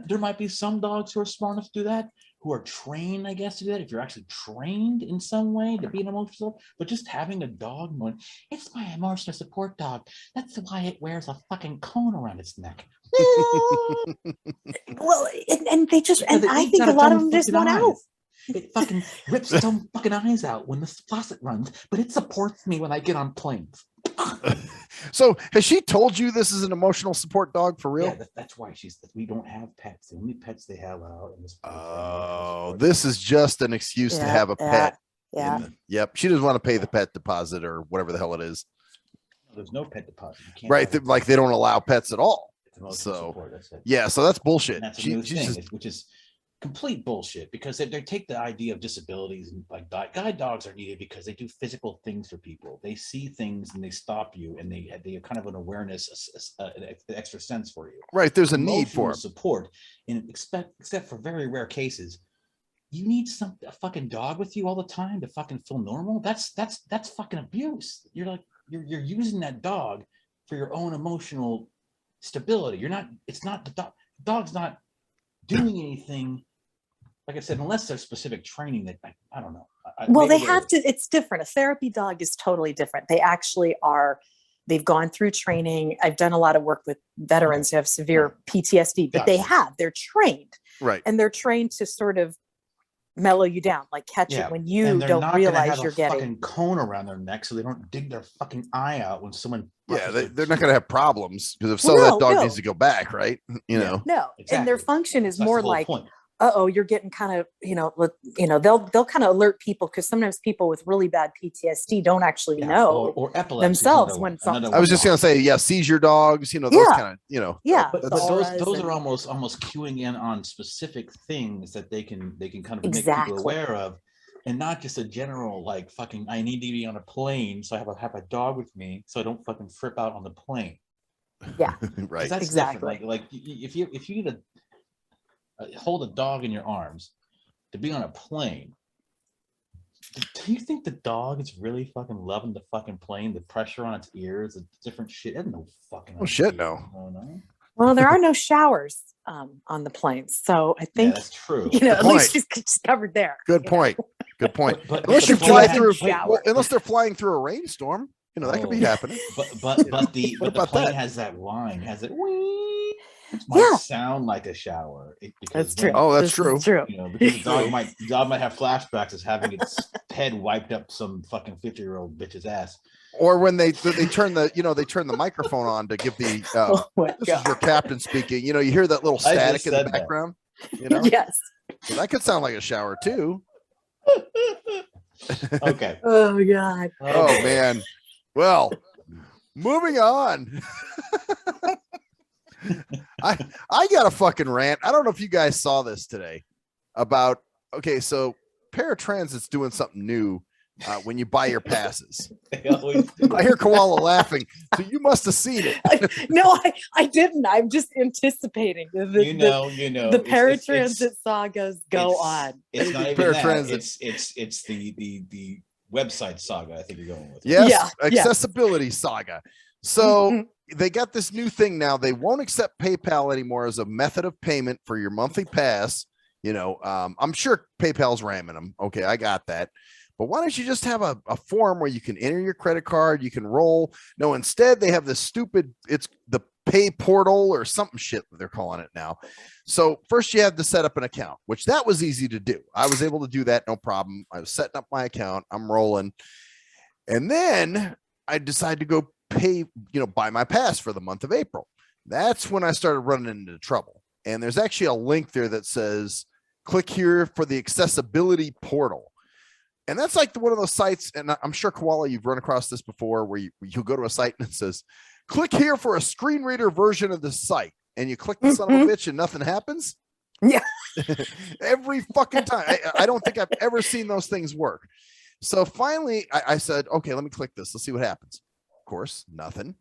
There might be some dogs who are smart enough to do that, who are trained, I guess, to do that. If you're actually trained in some way to be an emotional, but just having a dog going, it's my emotional support dog. That's why it wears a fucking cone around its neck. Well, and they just, and I think a lot of them just want out. It fucking rips its own fucking eyes out when the faucet runs, but it supports me when I get on planes. So has she told you this is an emotional support dog for real? Yeah, that's why we don't have pets. The only pets they have out in this. Oh, this is just an excuse to have a pet. Yeah. Yep. She doesn't want to pay the pet deposit or whatever the hell it is. There's no pet deposit. Right. Like they don't allow pets at all. So so that's bullshit. And that's a new thing, which is complete bullshit, because they take the idea of disabilities and like guide dogs are needed because they do physical things for people. They see things and they stop you, and they have kind of an awareness, an extra sense for you. Right. There's a need for support, and except for very rare cases, you need a fucking dog with you all the time to fucking feel normal. That's fucking abuse. You're like you're using that dog for your own emotional stability. It's not the dog. The dog's not doing anything. Like I said, unless there's specific training that I don't know. Well, they have to. It's different. A therapy dog is totally different. They actually are. They've gone through training. I've done a lot of work with veterans who have severe PTSD, but they're trained, right? And they're trained to sort of mellow you down, like catch it when you don't realize you're getting. Fucking cone around their neck, so they don't dig their fucking eye out when someone. Yeah, they're not going to have problems, because if so, that dog needs to go back, right? You know. No, exactly. And their function is more like uh-oh, you're getting kind of, they'll kind of alert people, because sometimes people with really bad PTSD don't actually know or epilepsy themselves when something. I was just gonna say, seizure dogs, those Yeah. kind of, Yeah, but the those auras are and- almost cueing in on specific things that they can kind of make Exactly. people aware of, and not just a general like fucking I need to be on a plane, so I have a dog with me so I don't fucking flip out on the plane. Yeah, 'Cause right. that's Exactly. different. Like if you need to hold a dog in your arms to be on a plane, do you think the dog is really fucking loving the fucking plane? The pressure on its ears, the different shit. It has no fucking. Oh shit, idea. no. Oh, no. well, there are no showers on the planes, so I Yeah, think that's true. at least she's covered there. Good point. Good point. But Unless you the fly plane- through, shower. well, unless they're flying through a rainstorm, that could be happening. But the What the about plane that? has that whine, has it wee, which might Yeah. sound like a shower. That's true. Oh, that's This true. is true. Because the dog might have flashbacks as having its head wiped up some fucking 50-year-old bitch's ass. Or when they turn the microphone on to give the Oh my this is your God. captain speaking. You hear that little I just static in the said that. background. Yes. So that could sound like a shower too. Okay. Oh God. Oh man. Well, moving on. I got a fucking rant. I don't know if you guys saw this today about so paratransit's doing something new when you buy your passes. They always do. I hear Koala laughing, so you must have seen it. No, I didn't. I'm just anticipating the The the paratransit sagas go on. It's not Anything even that. paratransit. It's the website saga. I think you're going with. Yes, Yeah, yeah. accessibility saga. So Mhm. they got this new thing now. They won't accept PayPal anymore as a method of payment for your monthly pass. I'm sure PayPal's ramming them. Okay, I got that. But why don't you just have a form where you can enter your credit card, you can roll? No, instead they have this stupid, it's the pay portal or something shit that they're calling it now. So first you have to set up an account, which that was easy to do. I was able to do that, no problem. I was setting up my account, I'm rolling. And then I decided to go pay, buy my pass for the month of April. That's when I started running into trouble. And there's actually a link there that says, click here for the accessibility portal. And that's like one of those sites, and I'm sure, Koala, you've run across this before, where you go to a site and it says, click here for a screen reader version of the site. And you click the son of a bitch and nothing happens. Yeah. Every fucking time. I don't think I've ever seen those things work. So finally, I said, okay, let me click this. Let's see what happens. Of course, nothing.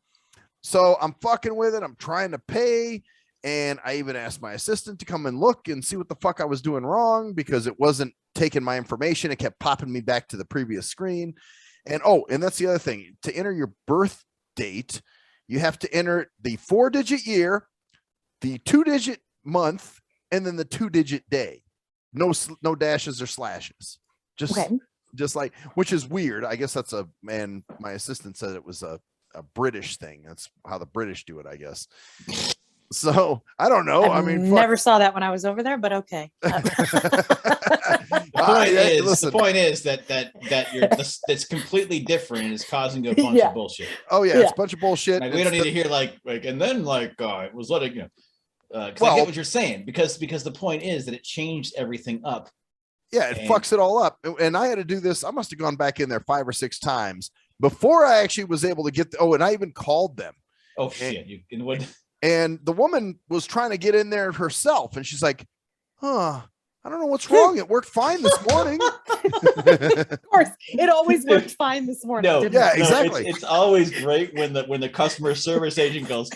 So I'm fucking with it. I'm trying to pay. And I even asked my assistant to come and look and see what the fuck I was doing wrong, because it wasn't taking my information. It kept popping me back to the previous screen. And that's the other thing. To enter your birth date, you have to enter the 4-digit year, the 2-digit month, and then the 2-digit day. No dashes or slashes. Just like, which is weird. I guess that's my assistant said it was a British thing. That's how the British do it, I guess. So I don't know. I mean, never saw that when I was over there, but okay. The point is that that's completely different and is causing a bunch of bullshit. Oh yeah, it's a bunch of bullshit. Like, we don't need to hear and then it was letting I get what you're saying, because the point is that it changed everything up. Yeah, it fucks it all up. And I had to do this. I must have gone back in there 5 or 6 times before I actually was able to get and I even called them. Oh shit! And the woman was trying to get in there herself. And she's like, I don't know what's wrong. It worked fine this morning. Of course, it always worked fine this morning. Exactly. It's always great when the customer service agent goes,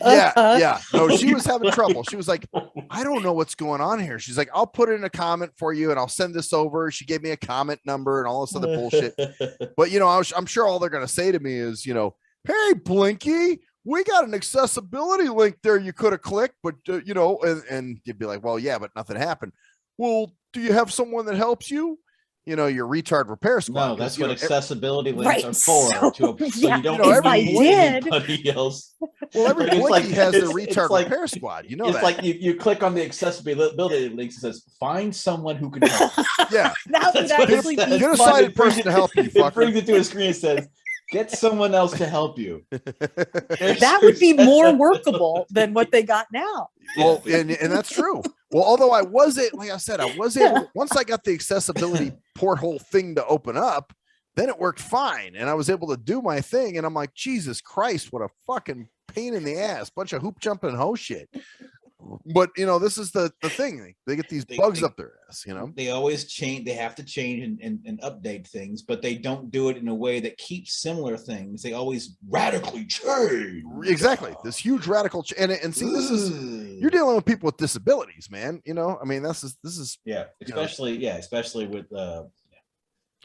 Yeah. No, she was having trouble. She was like, I don't know what's going on here. She's like, I'll put in a comment for you and I'll send this over. She gave me a comment number and all this other bullshit. But, I'm sure all they're going to say to me is, hey, Blinky, we got an accessibility link there you could have clicked, but, and you'd be like, well, yeah, but nothing happened. Well, do you have someone that helps you? Your retard repair squad. No, that's what accessibility links are for. So you don't anybody else. Well, every Blinky has their retard repair squad. You know it's that. like you click on the accessibility links. It says, find someone who can help. Yeah. That would actually be Get a sighted person to help you, fucker. It brings it to a screen and says, get someone else to help you. That would be more workable than what they got now. Well, and that's true. Well, although I wasn't, like I said, I was able, once I got the accessibility porthole thing to open up, then it worked fine. And I was able to do my thing. And I'm like, Jesus Christ, what a fucking pain in the ass. Bunch of hoop jumping and hoe shit. But, this is the thing. They get these bugs up their ass, They always change. They have to change and update things, but they don't do it in a way that keeps similar things. They always radically change. Exactly. This huge radical and see, this is, you're dealing with people with disabilities, man. I mean, this is especially with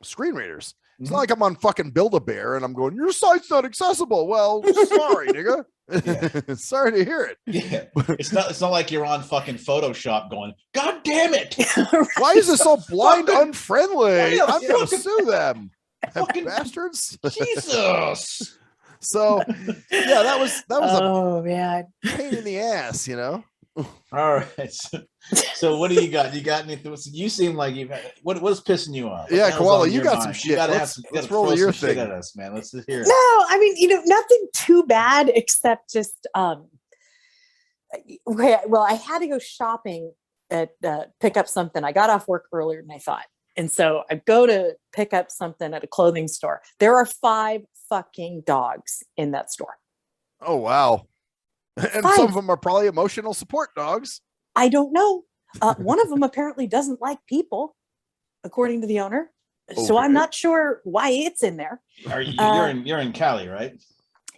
screen readers. It's not like I'm on fucking Build-A-Bear and I'm going, your site's not accessible. Well, sorry, nigga. Yeah. Sorry to hear it. Yeah. It's not like you're on fucking Photoshop going, God damn it. Why is this so blind unfriendly? I'm gonna sue them. Fucking bastards. Jesus. So yeah, that was oh man, pain in the ass, All right. So what do you got? You got anything? You seem like you've had what's pissing you off? Yeah, Koala, you got some shit. Let's roll your thing at us, man. Let's just hear it. No, I mean, nothing too bad except just well, I had to go shopping at pick up something. I got off work earlier than I thought. And so I go to pick up something at a clothing store. There are 5 fucking dogs in that store. Oh wow. And 5. Some of them are probably emotional support dogs. I don't know. One of them apparently doesn't like people, according to the owner. Okay. So I'm not sure why it's in there. You're in Cali, right?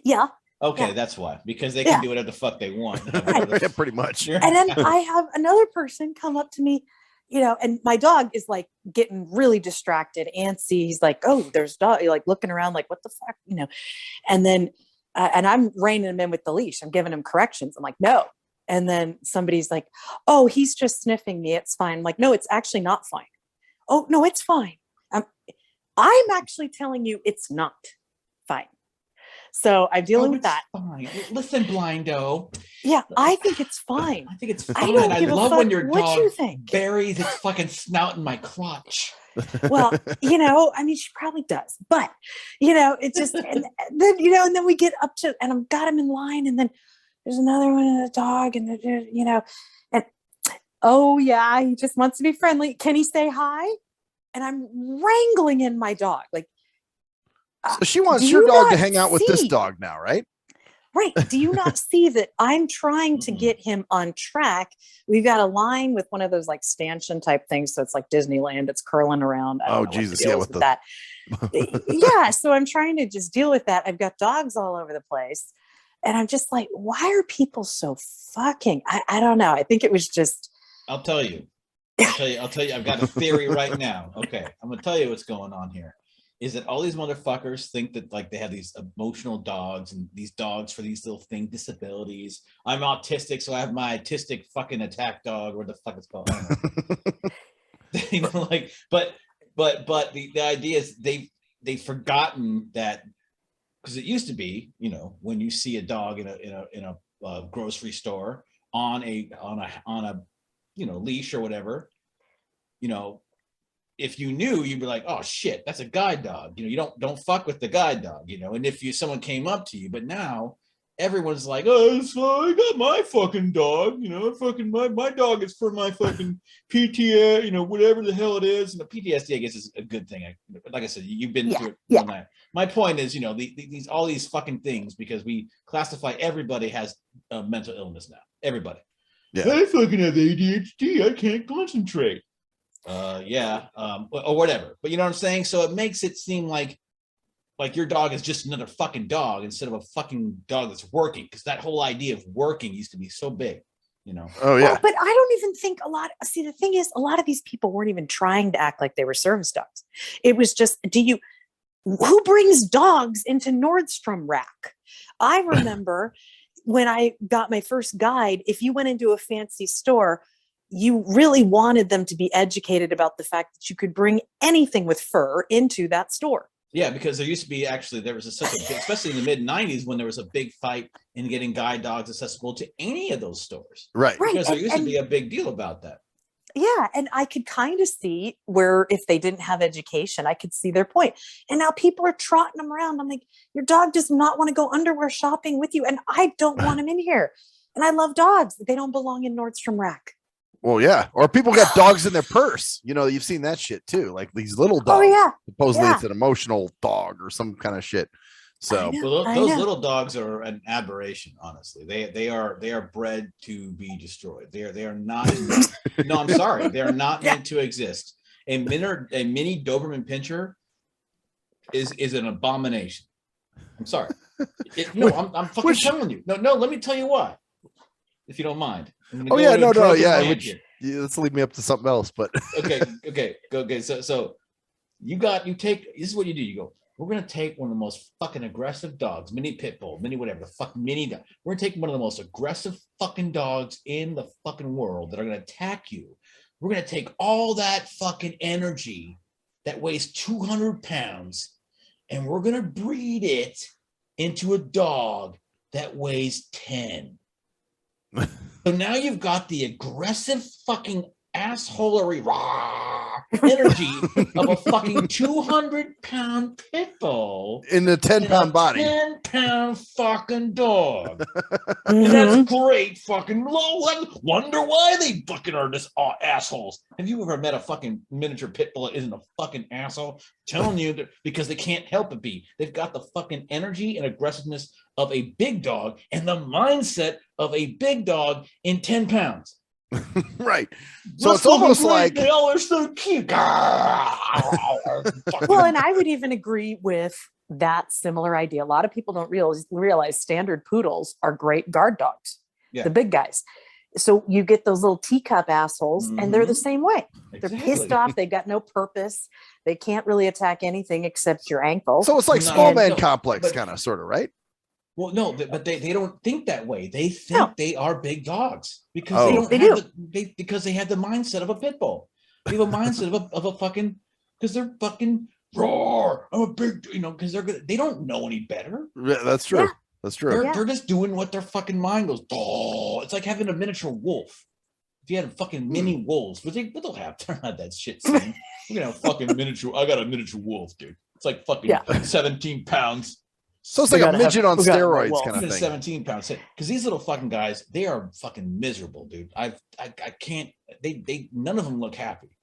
Yeah. Okay, yeah. That's why. Because they can do whatever the fuck they want. Right. Yeah, pretty much. And then I have another person come up to me, and my dog is like getting really distracted, antsy. He's like, "Oh, there's dog," like looking around, like, "What the fuck," And then, and I'm reining him in with the leash. I'm giving him corrections. I'm like, "No." And then somebody's like, "Oh, he's just sniffing me. It's fine." I'm like, "No, it's actually not fine." "Oh, no, it's fine." I'm actually telling you it's not fine. So I'm dealing with that. Fine. Listen, blindo. Yeah, I think it's fine. I think it's fine. I love when your dog buries its fucking snout in my crotch. Well, I mean, she probably does, but it's just, and then, and then we get up to, and I've got him in line, and then there's another one and a dog, and and oh yeah, he just wants to be friendly. Can he say hi? And I'm wrangling in my dog. Like, so she wants your dog to hang out with this dog now, right? Right. Do you not see that I'm trying to get him on track? We've got a line with one of those like stanchion type things. So it's like Disneyland. It's curling around. Oh, Jesus. Yeah. With that. Yeah. So I'm trying to just deal with that. I've got dogs all over the place. And I'm just like, why are people so fucking, I don't know. I think it was just. I'll tell you. I've got a theory right now. Okay. I'm going to tell you what's going on here. Is that all these motherfuckers think that like they have these emotional dogs and these dogs for these little thing disabilities. I'm autistic, so I have my autistic fucking attack dog, or the fuck it's called. But the idea is they've forgotten that, because it used to be, when you see a dog in a grocery store on a leash or whatever, if you knew, you'd be like, oh shit, that's a guide dog. You don't fuck with the guide dog, and if someone came up to you, but now everyone's like, oh, I got my fucking dog, fucking my dog is for my fucking PTA, whatever the hell it is. And the PTSD, I guess, is a good thing. Like I said, you've been through it. Yeah. My point is, these all these fucking things, because we classify everybody has a mental illness now. Everybody. Yeah. I fucking have ADHD. I can't concentrate. Or whatever. But you know what I'm saying? So it makes it seem like your dog is just another fucking dog instead of a fucking dog that's working, because that whole idea of working used to be so big, Oh yeah. But I don't even think the thing is, a lot of these people weren't even trying to act like they were service dogs. It was just, who brings dogs into Nordstrom Rack? I remember when I got my first guide, if you went into a fancy store, you really wanted them to be educated about the fact that you could bring anything with fur into that store. Yeah, because there used to be there was such a big, especially in the mid 90s, when there was a big fight in getting guide dogs accessible to any of those stores. Right. Because there used to be a big deal about that. Yeah. And I could kind of see where, if they didn't have education, I could see their point. And now people are trotting them around. I'm like, your dog does not want to go underwear shopping with you. And I don't want him in here. And I love dogs. They don't belong in Nordstrom Rack. Well, yeah. Or people got dogs in their purse. You know, you've seen that shit too. Like these little dogs. Oh yeah. Supposedly Yeah. it's an emotional dog or some kind of shit. So Well, I those know. little dogs are an aberration. Honestly, they are bred to be destroyed. They are not. No, I'm sorry. They are not meant to exist. A mini Doberman Pinscher is an abomination. I'm sorry. I'm fucking telling you. No. Let me tell you why, if you don't mind. oh yeah, no, yeah. Which, yeah, let's lead me up to something else. But okay. So you take. This is what you do. You go. We're gonna take one of the most fucking aggressive dogs, mini pit bull, mini whatever the fuck, mini dog. We're gonna take one of the most aggressive fucking dogs in the fucking world that are gonna attack you. We're gonna take all that fucking energy that weighs 200 pounds, and we're gonna breed it into a dog that weighs 10. So now you've got the aggressive fucking assholery energy of a fucking 200-pound pit bull in the 10-pound body. 10-pound fucking dog. Mhm. And that's great fucking low. Wonder why they fucking are just assholes. Have you ever met a fucking miniature pit bull that isn't a fucking asshole? Telling you that because they can't help it be. They've got the fucking energy and aggressiveness of a big dog and the mindset of a big dog in 10 pounds. Right. So it's almost like they all are so cute. Well, and I would even agree with that similar idea. A lot of people don't realize standard poodles are great guard dogs, Yeah. the big guys. So you get those little teacup assholes, and they're the Mhm. same way. They're Exactly. pissed off. They've got no purpose. They can't really attack anything except your ankle. so it's like No, small man no, complex but- kind of sort of, right? Well, no, but they don't think that way. They think No. they are big dogs because Oh. they don't They have do. because they have the mindset of a pit bull. They have a mindset of a fucking because they're fucking roar. I'm a big, because they don't know any better. Yeah, that's true. Yeah. That's true. Yeah. They're just doing what their fucking mind goes. Oh, it's like having a miniature wolf. If you had a fucking mini wolves, but they'll have they're not that shit soon. We're gonna have fucking miniature. I got a miniature wolf, dude. It's like fucking Yeah. 17 pounds. So it's We like a gotta have- midget on we gotta have a steroids wolf. kind of Even thing. 17 pounds. Because these little fucking guys, they are fucking miserable, dude. I can't. They none of them look happy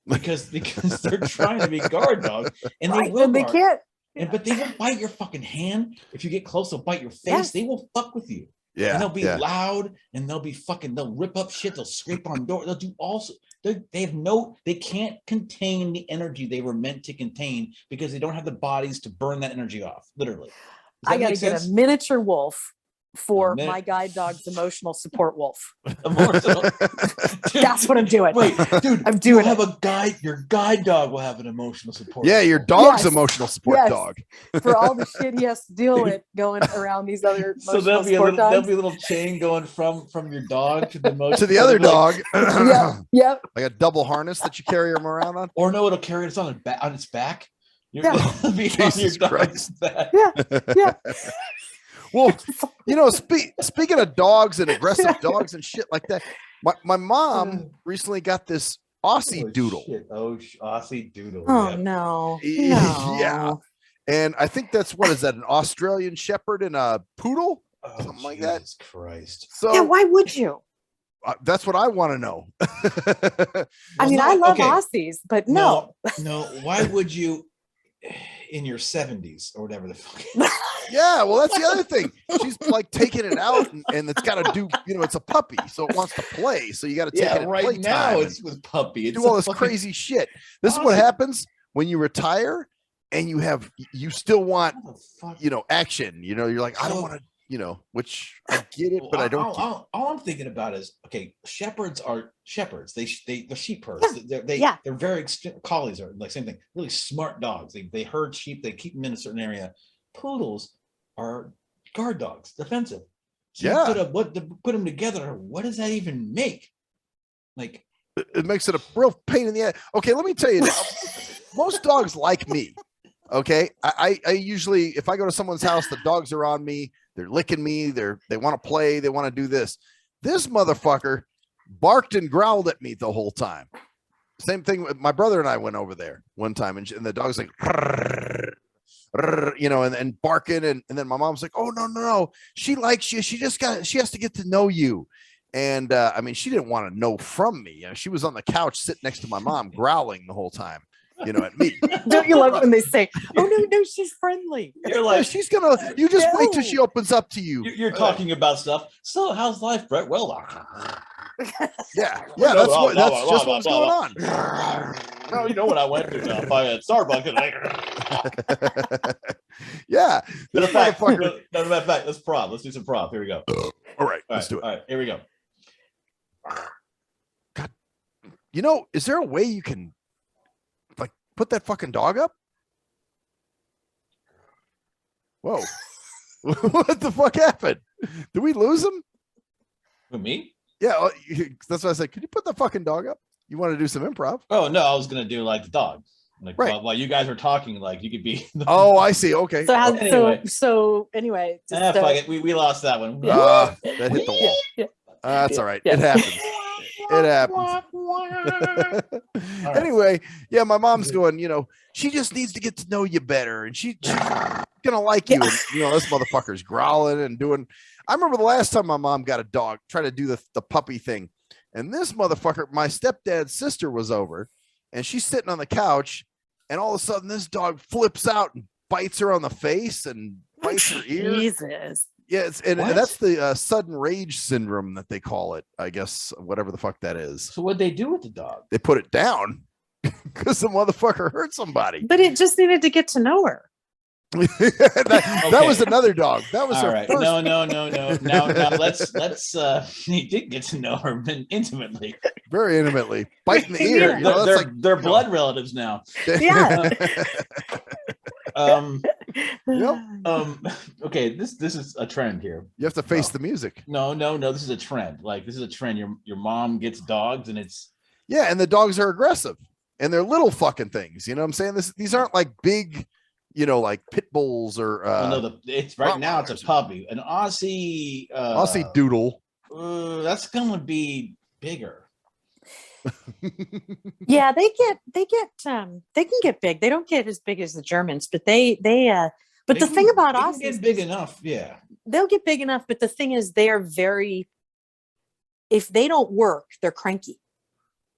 because they're trying to be guard dogs and they Right, will. and they bark. can't. But they will bite your fucking hand if you get close. They'll bite your face. Yes. They will fuck with you. Yeah. And they'll be yeah. loud and they'll be fucking, they'll rip up shit, they'll scrape on doors, they'll do also, they can't contain the energy they were meant to contain because they don't have the bodies to burn that energy off, literally. Does I that got to make get sense? a miniature wolf for A my guide dog's emotional support wolf. Emotional. Dude, That's what I'm doing. Wait, dude, I'm doing you'll have it. a guide, your guide dog will have an emotional support. Yeah, your system. dog's Yes. emotional support Yes. dog. For all the shit he has to deal with going around these other So there'll be emotional a little chain going from your dog to the emotional To the other like- dog. Yep. Like a double harness that you carry him around on. Or no, it'll carry it on its back. Yeah. It'll be on your Jesus dog's Christ. back. Yeah. Well, speaking of dogs and aggressive dogs and shit like that, my mom recently got this Aussie Oh, doodle. shit. Oh, Aussie doodle. Oh yeah. no. Yeah. No. And I think that's what is that, an Australian Shepherd and a poodle? Oh, Something like that. Jesus Christ. So Yeah, why would you? that's what I want to know. I mean, no, I love okay. Aussies, but no. No, why would you in your 70s or whatever the fuck? Yeah, well, that's the other thing. She's like taking it out and it's got to do, it's a puppy, so it wants to play. So you got to take it at right playtime now and it's with puppy. It's do all a this fucking- crazy shit. This is what Awesome. happens when you retire and you still want, What the fuck? action. You're like, I don't So- want to, which I get it, but I don't. All I'm thinking about is okay. Shepherds are shepherds. They're sheep herds. Yeah. They're very collies are like same thing. Really smart dogs. They herd sheep. They keep them in a certain area. Poodles are guard dogs, defensive. So Yeah. you put them together. What does that even make? Like It makes it a real pain in the ass. Okay, let me tell you now. Most dogs like me. Okay, I usually, if I go to someone's house, the dogs are on me. They're licking me. They want to play. They want to do this. This motherfucker barked and growled at me the whole time. Same thing with my brother and I went over there one time, and the dog's like, and barking, and then my mom's like, oh no, she likes you. She has to get to know you. And I mean, she didn't want to know from me. She was on the couch sitting next to my mom, growling the whole time, at me. Don't you love when they say, "Oh no, she's friendly"? You're Yeah, like, she's gonna. You just wait till No. she opens up to you. you're talking about stuff. So how's life, Brett? Well, Yeah, that's just what was going on. no, you know what I went to by Starbucks today. Yeah, Matter this of fact, motherfucker. matter of fact, let's prop. Let's do some prop. Here we go. All right, All let's do it. All right, here we go. Is there a way you can like put that fucking dog up? Whoa. What the fuck happened? Did we lose him? Who, me? Yeah, that's what I said. Could you put the fucking dog up? You want to do some improv? Oh no, I was gonna do like the dog. Like Right. while you guys were talking, like you could be. Oh, I see. Okay. So how? Anyway. So anyway, just, Fuck it. We lost that one. Yeah. That hit the wall. yeah. That's all right. Yeah. It happens. It happens. Anyway, yeah, my mom's going, she just needs to get to know you better, and she's gonna like you. And, this motherfucker's growling and doing. I remember the last time my mom got a dog, tried to do the puppy thing, and this motherfucker, my stepdad's sister, was over, and she's sitting on the couch, and all of a sudden this dog flips out and bites her on the face and bites her ear. Jesus. Yeah, and What? that's the sudden rage syndrome that they call it, I guess, whatever the fuck that is. So what'd they do with the dog? They put it down because the motherfucker hurt somebody. But it just needed to get to know her. that was another dog. That was All her right. first. No. Now let's. He did get to know her intimately. Very intimately, biting the ear. Yeah. They're blood relatives now. Yeah. Okay. This is a trend here. You have to face the music. No. This is a trend. Like this is a trend. Your mom gets dogs, and it's Yeah, and the dogs are aggressive, and they're little fucking things. You know what I'm saying? These aren't like big, like pit bulls or. it's right now. It's a puppy, an Aussie. Aussie Doodle. That's gonna be bigger. Yeah, they can get big. They don't get as big as the Germans, but the thing about they can Aussies get big is enough. Yeah. they'll get big enough, but the thing is they are if they don't work, they're cranky.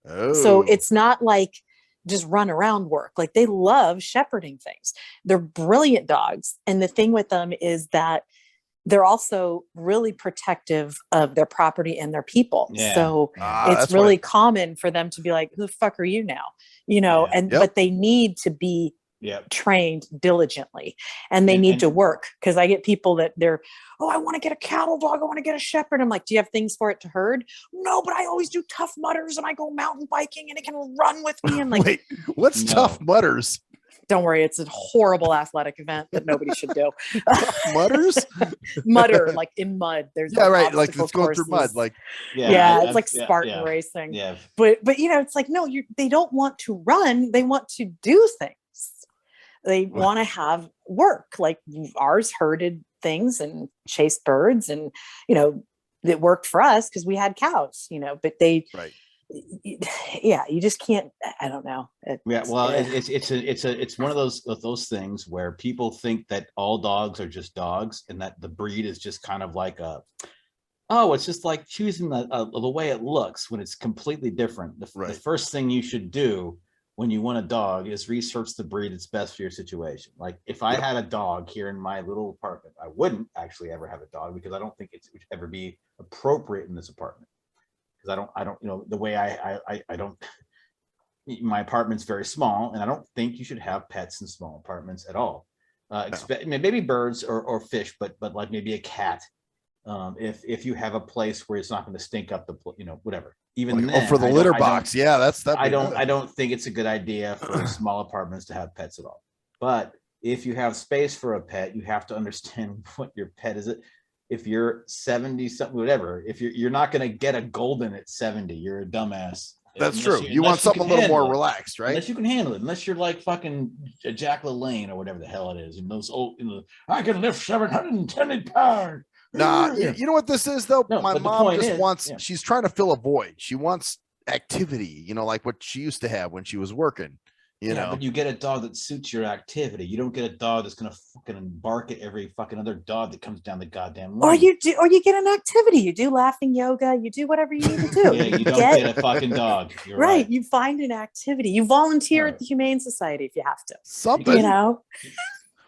Oh. So it's not like just run around work. Like they love shepherding things. They're brilliant dogs. And the thing with them is that they're also really protective of their property and their people. Yeah. So it's really common for them to be like, who the fuck are you now? But they need to be trained diligently, and they need to work. Because I get people that I want to get a cattle dog. I want to get a shepherd. I'm like, do you have things for it to herd? No, but I always do Tough Mudders, and I go mountain biking, and it can run with me. And like, wait, what's Tough Mudders? don't worry, it's a horrible athletic event that nobody should do. Mudders? Mutter, like in mud. There's right. Like it's going through mud. Like it's like Spartan racing. Yeah. But it's like, no, they don't want to run. They want to do things. They want to have work. Like ours herded things and chased birds, and it worked for us because we had cows. But they. Right. Yeah, you just can't. I don't know. It's one of those things where people think that all dogs are just dogs, and that the breed is just kind of like it's just like choosing the way it looks, when it's completely different. The first thing you should do when you want a dog is research the breed that's best for your situation. Like if I had a dog here in my little apartment, I wouldn't actually ever have a dog because I don't think it would ever be appropriate in this apartment. Because I don't, the way I don't, my apartment's very small, and I don't think you should have pets in small apartments at all. Maybe birds or fish, but like maybe a cat. If you have a place where it's not going to stink up the, whatever. Even then, for the litter box, I don't think it's a good idea for small apartments to have pets at all. But if you have space for a pet, you have to understand what your pet is. If you're 70 something, whatever, if you're not going to get a golden at 70, you're a dumbass. That's true. You want something a little more relaxed, right? Unless you can handle it. Unless you're like fucking Jack LaLanne or whatever the hell it is. And those old, I can lift 720 pounds. Nah, you know what this is though? No, my but the mom point just is, wants, she's trying to fill a void. She wants activity, like what she used to have when she was working. You know, but you get a dog that suits your activity. You don't get a dog that's gonna fucking bark at every fucking other dog that comes down the goddamn lane. Or you get an activity. You do laughing yoga. You do whatever you need to do. Yeah, you don't get a fucking dog. You're right. You find an activity. You volunteer at the Humane Society if you have to. something. You know.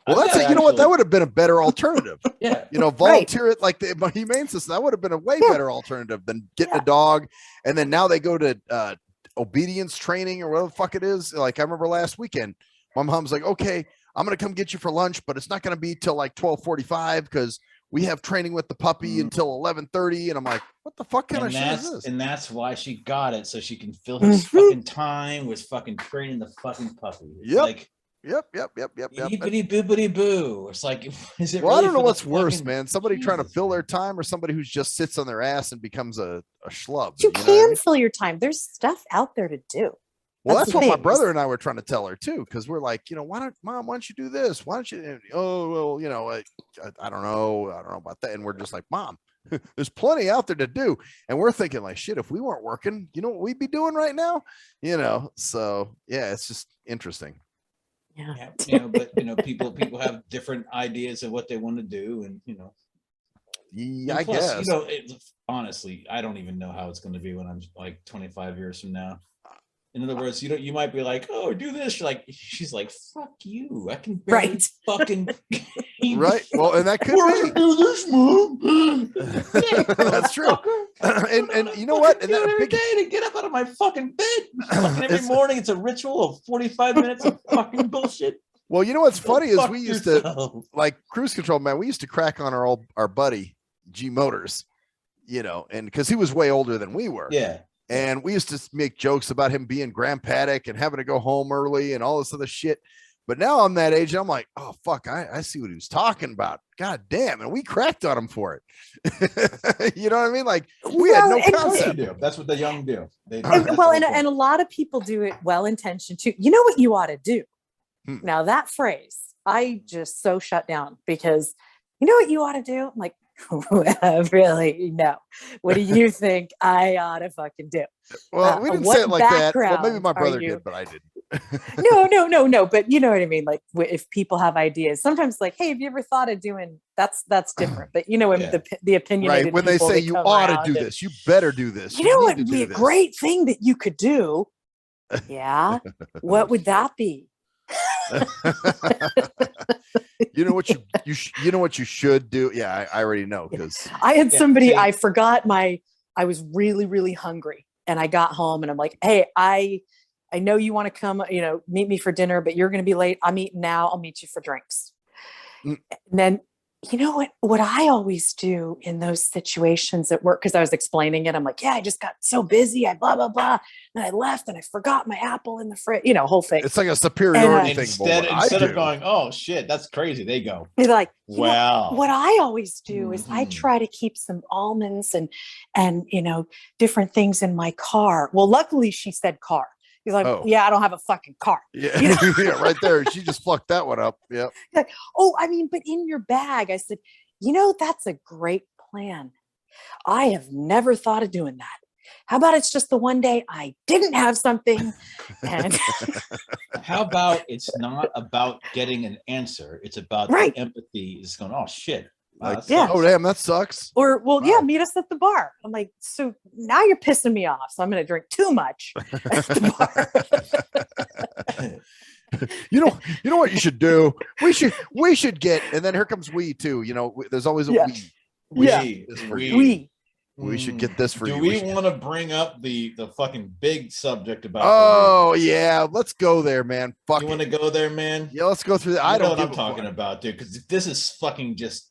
Well, that's it. You know what? That would have been a better alternative. Yeah. You know, volunteer it like the Humane System. That would have been a way better alternative than getting a dog. And then now they go to obedience training or whatever the fuck it is. Like I remember last weekend, my mom's like, okay, I'm going to come get you for lunch, but it's not going to be till like 12:45 because we have training with the puppy until 11:30. And I'm like, what the fuck kind of shit is this? And that's why she got it. So she can fill his fucking time with fucking training the fucking puppy. It's like, Yep. Bibbity boobity boo. It's like, is it? Well, really I don't know for what's the worse, fucking- man. Somebody trying to Jesus, fill man. their time or somebody who just sits on their ass and becomes a schlub. You know what I can mean? fill your time. There's stuff out there to do. Well, That's that's the what my thing. brother and I were trying to tell her too, because we're like, you know, why don't you do this? Why don't you? Oh, well, you know, I don't know about that. And we're just like, Mom, there's plenty out there to do. And we're thinking like, shit, if we weren't working, you know what we'd be doing right now? You know, so yeah, it's just interesting. Yeah. But people have different ideas of what they want to do, and Yeah, and I plus, guess. honestly, I don't even know how it's going to be when I'm like 25 years from now. In other words, you might be like, oh, do this. She's like, fuck you. I can barely fucking Right. Well, and that could be. do this, Mom. That's true. And you know what? And that every big, day to get up out of my fucking bed. Fucking every morning, it's a ritual of 45 minutes of fucking bullshit. well, you know what's funny is Fuck we used yourself. to like cruise control, man. We used to crack on our buddy G Motors, you know, and because he was way older than we were. Yeah. And we used to make jokes about him being grandpaddock and having to go home early and all this other shit. But now I'm that age, and I'm like, oh, fuck, I see what he was talking about. God damn. And we cracked on him for it. You know what I mean? Like, we had no concept. That's what the young do. And a lot of people do it well-intentioned too. You know what you ought to do? Now that phrase, I just so shut down because you know what you ought to do? I'm like, really? No. What do you think I ought to fucking do? Well, we didn't say it like that. Well, maybe my brother did, but I didn't. No. But you know what I mean? Like if people have ideas, sometimes like, hey, have you ever thought of doing that's different. But you know, when the opinion, right, when they say you ought to do this, you better do this. You know what would be a great thing that you could do? Yeah. What would that be? You know what you know what you should do. Yeah, I already know because I had somebody. I forgot I was really, really hungry, and I got home, and I'm like, hey, I know you want to come, meet me for dinner, but you're going to be late. I'm eating now. I'll meet you for drinks. And then you know what I always do in those situations at work, because I was explaining it. I'm like, yeah, I just got so busy. I blah, blah, blah. And I left and I forgot my apple in the fridge, whole thing. It's like a superiority thing. Instead of going, oh shit, that's crazy. They go, they're like, wow. What I always do is I try to keep some almonds and different things in my car. Well, luckily she said car. He's like, yeah, I don't have a fucking car. Yeah, yeah, right there. She just fucked that one up. Yeah. Like, but in your bag, I said, that's a great plan. I have never thought of doing that. How about it's just the one day I didn't have something? And how about it's not about getting an answer? It's about the empathy. It's going, oh shit. Like, oh damn, that sucks. Or meet us at the bar. I'm like, so now you're pissing me off, so I'm going to drink too much at the bar. You know what you should do? We should get, and then here comes we too. There's always a we. We should get this for you. Do we want to bring up the fucking big subject about? Oh yeah, let's go there, man. Fuck. You want to go there, man? Yeah, let's go through that. I don't know what I'm talking about, dude. Because this is fucking just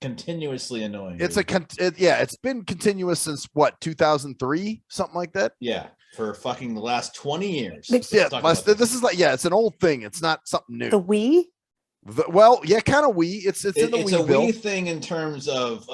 continuously annoying. It's it's been continuous since what 2003, something like that. Yeah, for fucking the last 20 years. Yeah, this is like it's an old thing. It's not something new. The we. Kind of we. It's in the it's we. a bill. we thing in terms of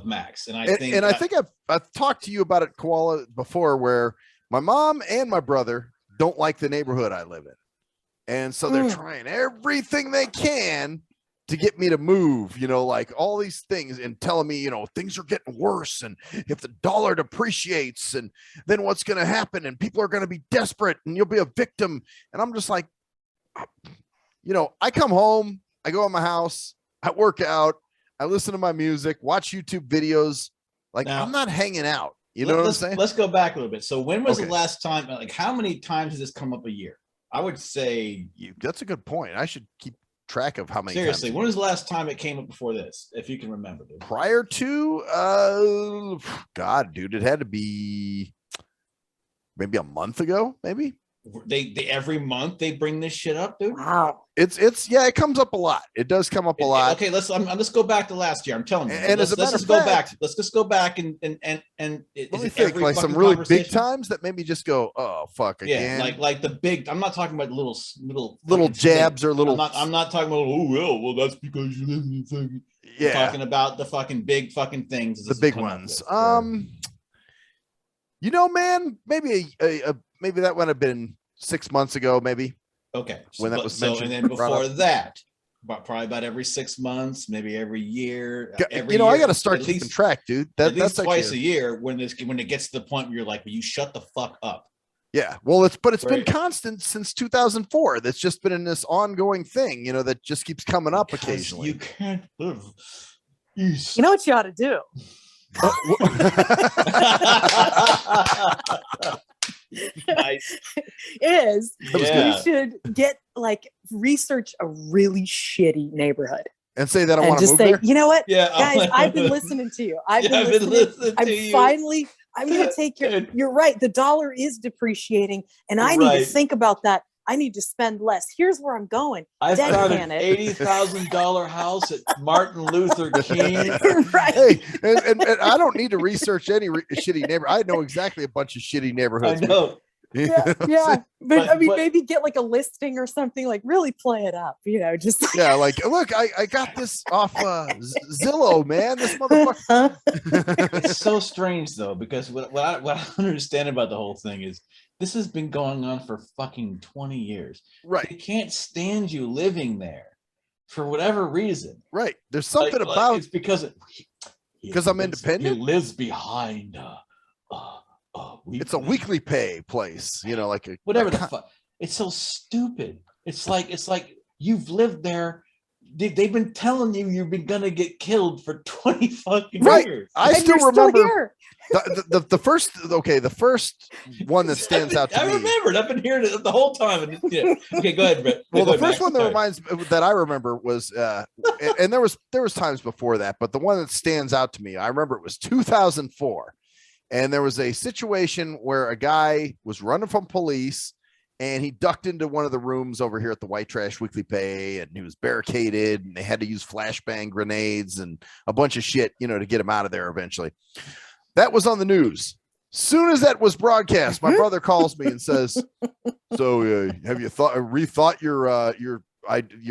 Max, and I think I've talked to you about it, Koala, before, where my mom and my brother don't like the neighborhood I live in, and so they're trying everything they can to get me to move, like all these things, and telling me, things are getting worse. And if the dollar depreciates, and then what's going to happen, and people are going to be desperate and you'll be a victim. And I'm just like, I come home, I go in my house, I work out, I listen to my music, watch YouTube videos. Like, now, I'm not hanging out. You know what I'm saying? Let's go back a little bit. So when was the last time, like how many times has this come up a year? I would say that's a good point. I should keep track of how many. Seriously, when was the last time it came up before this? If you can remember, dude. Prior to God, dude, it had to be maybe a month ago, maybe. They every month they bring this shit up, dude. Wow. It's it comes up a lot. It does come up a lot. Okay, let's go back to last year. I'm telling you. And let's just go back. Let's just go back and let me think, like some really big times that made me just go, oh fuck again. Yeah, like the big. I'm not talking about little jabs things. Or little. I'm not talking about. Oh well, that's because you live in the fucking. Yeah. I'm talking about the fucking big fucking things. The big ones. Man, maybe maybe that would have been 6 months ago, maybe. Okay. When that was mentioned. And then before that, probably about every 6 months, maybe every year. Every year, I got to start keeping track, dude. At least twice a year when it gets to the point where you're like, will you shut the fuck up? Yeah. Well, it's been constant since 2004. That's just been in this ongoing thing, that just keeps coming up occasionally. You can't live east. You know what you ought to do? Nice. We should get research a really shitty neighborhood and say that I want to move say, there. You know what, yeah, guys, I've been listening to you. I've been listening to you. I'm going to take you're right. The dollar is depreciating, and I need to think about that. I need to spend less. Here's where I'm going. I found an $80,000 house at Martin Luther King. Right. Hey, and I don't need to research any shitty neighborhood. I know exactly a bunch of shitty neighborhoods. I know. Yeah. But maybe get a listing or something, really play it up, just yeah, look, I got this off Zillow, man. This motherfucker. It's so strange though, because what I understand about the whole thing is this has been going on for fucking 20 years. Right. They can't stand you living there for whatever reason. Right. There's something about it's because I'm independent. He lives behind it's a weekly pay place, whatever the fuck. It's so stupid. It's like you've lived there. They've been telling you you've been gonna get killed for 20 fucking years. I still remember the first one that stands out to me. I remembered. I've been hearing it the whole time. Okay, go ahead, Brett. Well, the first one that I remember was and there was times before that, but the one that stands out to me, I remember it was 2004. And there was a situation where a guy was running from police and he ducked into one of the rooms over here at the White Trash Weekly Pay, and he was barricaded and they had to use flashbang grenades and a bunch of shit, to get him out of there eventually. That was on the news. Soon as that was broadcast, my brother calls me and says, so have you rethought your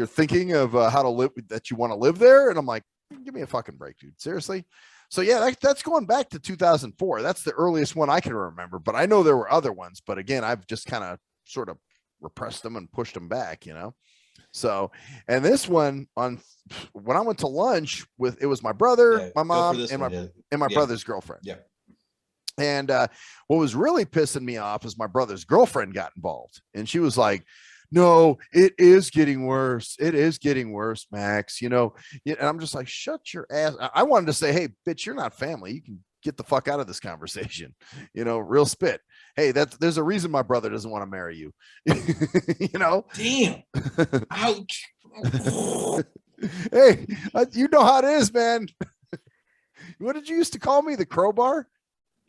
thinking of how to live, that you want to live there? And I'm like, give me a fucking break, dude. Seriously? So yeah, that's going back to 2004. That's the earliest one I can remember, but I know there were other ones, but again, I've just kind of sort of repressed them and pushed them back, So, and this one when I went to lunch with, it was my brother, my mom, and my brother's girlfriend. Yeah. And what was really pissing me off is my brother's girlfriend got involved, and she was like, no, it is getting worse. It is getting worse, Max. And I'm just like, shut your ass. I wanted to say, hey, bitch, you're not family. You can get the fuck out of this conversation. Real spit. Hey, there's a reason my brother doesn't want to marry you. Damn. Ouch. Hey, you know how it is, man. What did you used to call me? The crowbar?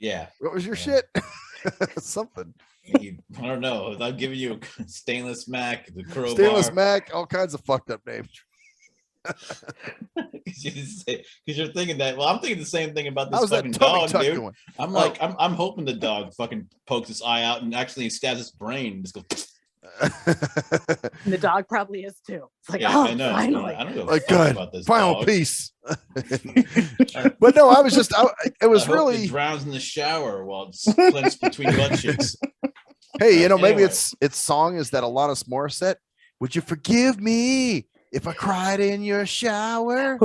Yeah. What was your shit? Something. I don't know. I'm giving you a stainless Mac, the crowbar. Stainless Mac, all kinds of fucked up names. Because you're thinking that. Well, I'm thinking the same thing about this fucking dog, dude. Going? I'm hoping the dog fucking pokes its eye out and actually stabs its brain and just goes. And the dog probably is too. It's like, I know. Finally. I don't know good about this final dog. piece. But no, I was just. It was really it drowns in the shower while it's clenched between butt cheeks. Hey, maybe its song is that Alanis Morissette. Would you forgive me If I cried in your shower.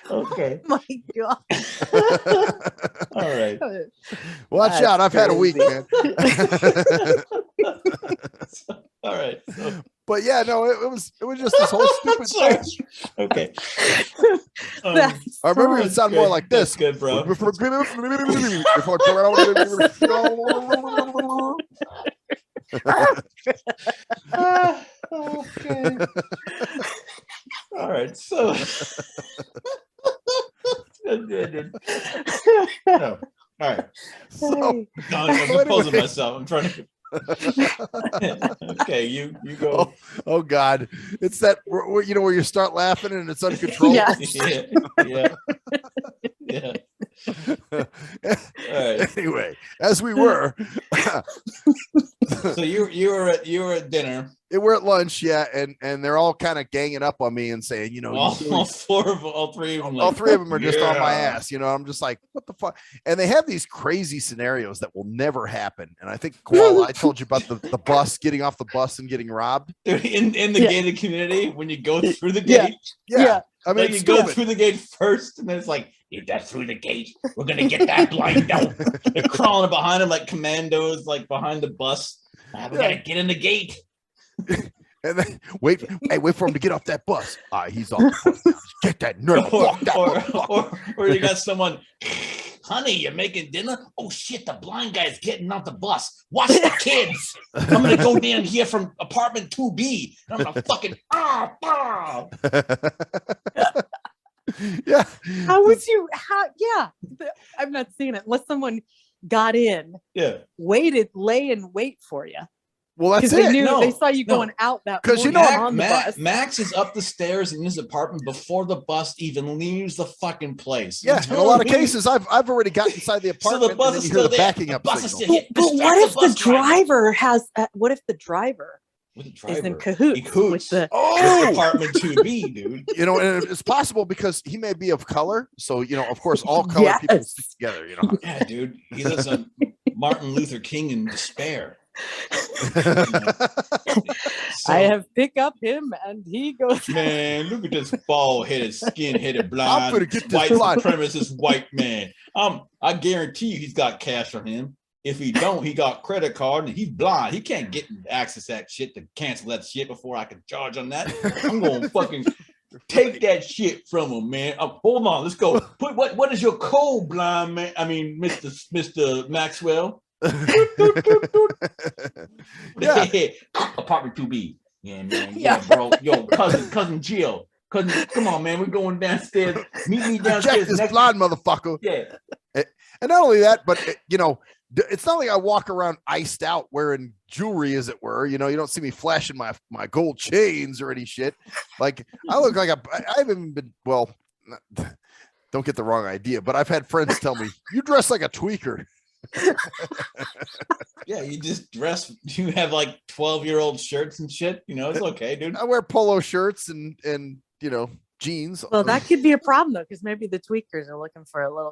Okay. My God. All right. Watch That's out. I've had a week, crazy. man. All right. So, But yeah, no, it was just this whole stupid sorry. thing. Okay. That's I remember it that's sound more good. like this. That's good, bro. Okay. All right. So. No. All right. So, No, I'm composing myself. I'm trying to. Okay, you go. oh God, it's that where you start laughing and it's uncontrollable. Yes. Yeah. All right. Anyway, as we were, So you were at dinner. we're at lunch, yeah, and they're all kind of ganging up on me and saying, All three of them. all three of them are just on my yeah. ass. I'm just like, what the fuck? And they have these crazy scenarios that will never happen. And I think Koala, I told you about the bus, getting off the bus and getting robbed. Dude, in the Yeah. gated community, when you go through the Yeah. gate, Yeah. I mean, like it's you go stupid. through the gate first, and then it's like, get that through the gate. We're gonna get that blind out. They're crawling behind him like commandos, like behind the bus. We gotta get in the gate. And then wait for him to get off that bus. He's off the bus now. Get that nerd. Fuck that motherfucker. Or you got someone, honey, you're making dinner? Oh shit, the blind guy's getting off the bus. Watch the kids. I'm gonna go down here from apartment 2B. And I'm gonna fucking Yeah. How would you? Yeah. I'm not seeing it unless someone got in, yeah. lay and wait for you. Well, that's Because they it. knew No, they saw you no. going out that 'Cause you morning know, on the bus. Max is up the stairs in his apartment before the bus even leaves the fucking place. Yeah, You in a lot of tell me- cases, I've already got inside the So apartment, the bus and then is you still hear the there. backing The up bus is signal. still here. But what Distract if the bus driver. driver has? What if the driver With the is in driver. cahoots In cahoots. with the? Oh, Apartment 2B, dude. and it's possible because he may be of color. So, of course, all color people Yes. stick together. Yeah, dude. He lives on Martin Luther King in despair. So, I have pick up him and he goes. man, look at this bald-headed, skin-headed, I'm blind, gonna get this white blind. supremacist white man. I guarantee you he's got cash on him. If he don't, he got credit card and he's blind. He can't get access that shit to cancel that shit before I can charge on that. I'm gonna fucking take that shit from him, man. Hold on, let's go. What is your code, blind man? I mean, Mr. Maxwell. Yeah. Apartment 2B. Yeah, man. Yeah. Yeah, bro. Yo, cousin Jill. Come on, man. We're going downstairs. Meet me Jack downstairs. this blind motherfucker. Yeah. And not only that, but it's not like I walk around iced out wearing jewelry, as it were. You don't see me flashing my gold chains or any shit. Like I look like I haven't even been. Well, don't get the wrong idea, but I've had friends tell me you dress like a tweaker. Yeah, you just dress. You have like 12-year-old shirts and shit. It's okay, dude. I wear polo shirts and jeans. Well, that could be a problem though, because maybe the tweakers are looking for a little,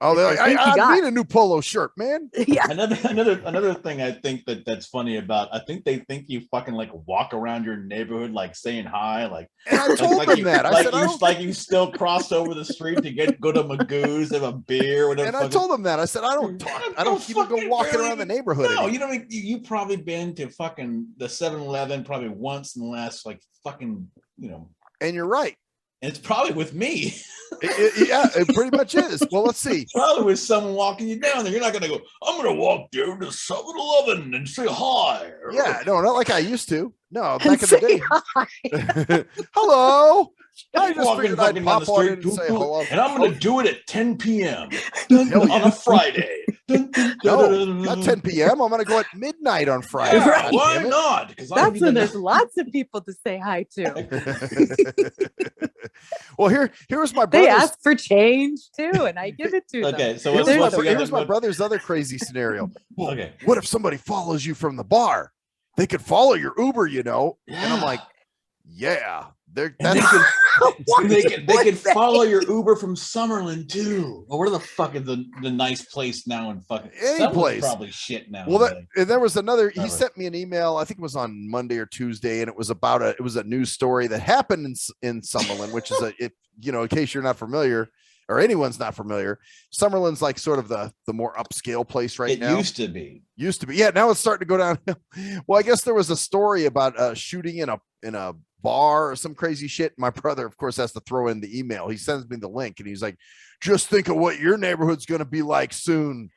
Oh, they're like, think you I got- need a new polo shirt, man. Yeah. Another thing I think that's funny about. I think they think you fucking like walk around your neighborhood like saying hi, like. And I told them you, that. I said, you still cross over the street to go to Magoo's, have a beer, whatever. and I told them that. I said, I don't talk. I don't even go fucking walking barely- around the neighborhood. No, anymore. you know, you probably been to fucking the 7-Eleven probably once in the last like fucking, And you're right. and it's probably with me. Yeah, it pretty much is. Well, let's see. Probably with someone walking you down there. You're not gonna go, I'm gonna walk down to 7-Eleven and say hi. Yeah, no, not like I used to. No, back in Say the day. Hello. I just Walking figured I'd fucking down pop the on street, in and say hello. and I'm gonna do it at 10 p.m. Hell on a Friday. No, not 10 p.m. I'm going to go at midnight on Friday. Yeah, Right. why Damn it. not? Because That's when there's lots of people to say hi to. Well, here's my They brother's. ask for change too, and I give it to them. Okay, so Here's, what's my, the other here's my one? brother's other crazy scenario. Well, Okay. what if somebody follows you from the bar? They could follow your Uber, And I'm Yeah. like, yeah, They're And they that's could follow your Uber from Summerlin too. Or where the fuck is the nice place now in fucking Any Summerlin's place. probably shit now. well. And there was another. He Whatever. sent me an email. I think it was on Monday or Tuesday, and it was about it was a news story that happened in Summerlin, which is in case you're not familiar or anyone's not familiar, Summerlin's like sort of the more upscale place right now. It used to be. Yeah, now it's starting to go downhill. Well, I guess there was a story about shooting in a bar or some crazy shit. My brother, of course, has to throw in the email. He sends me the link and he's like, just think of what your neighborhood's going to be like soon.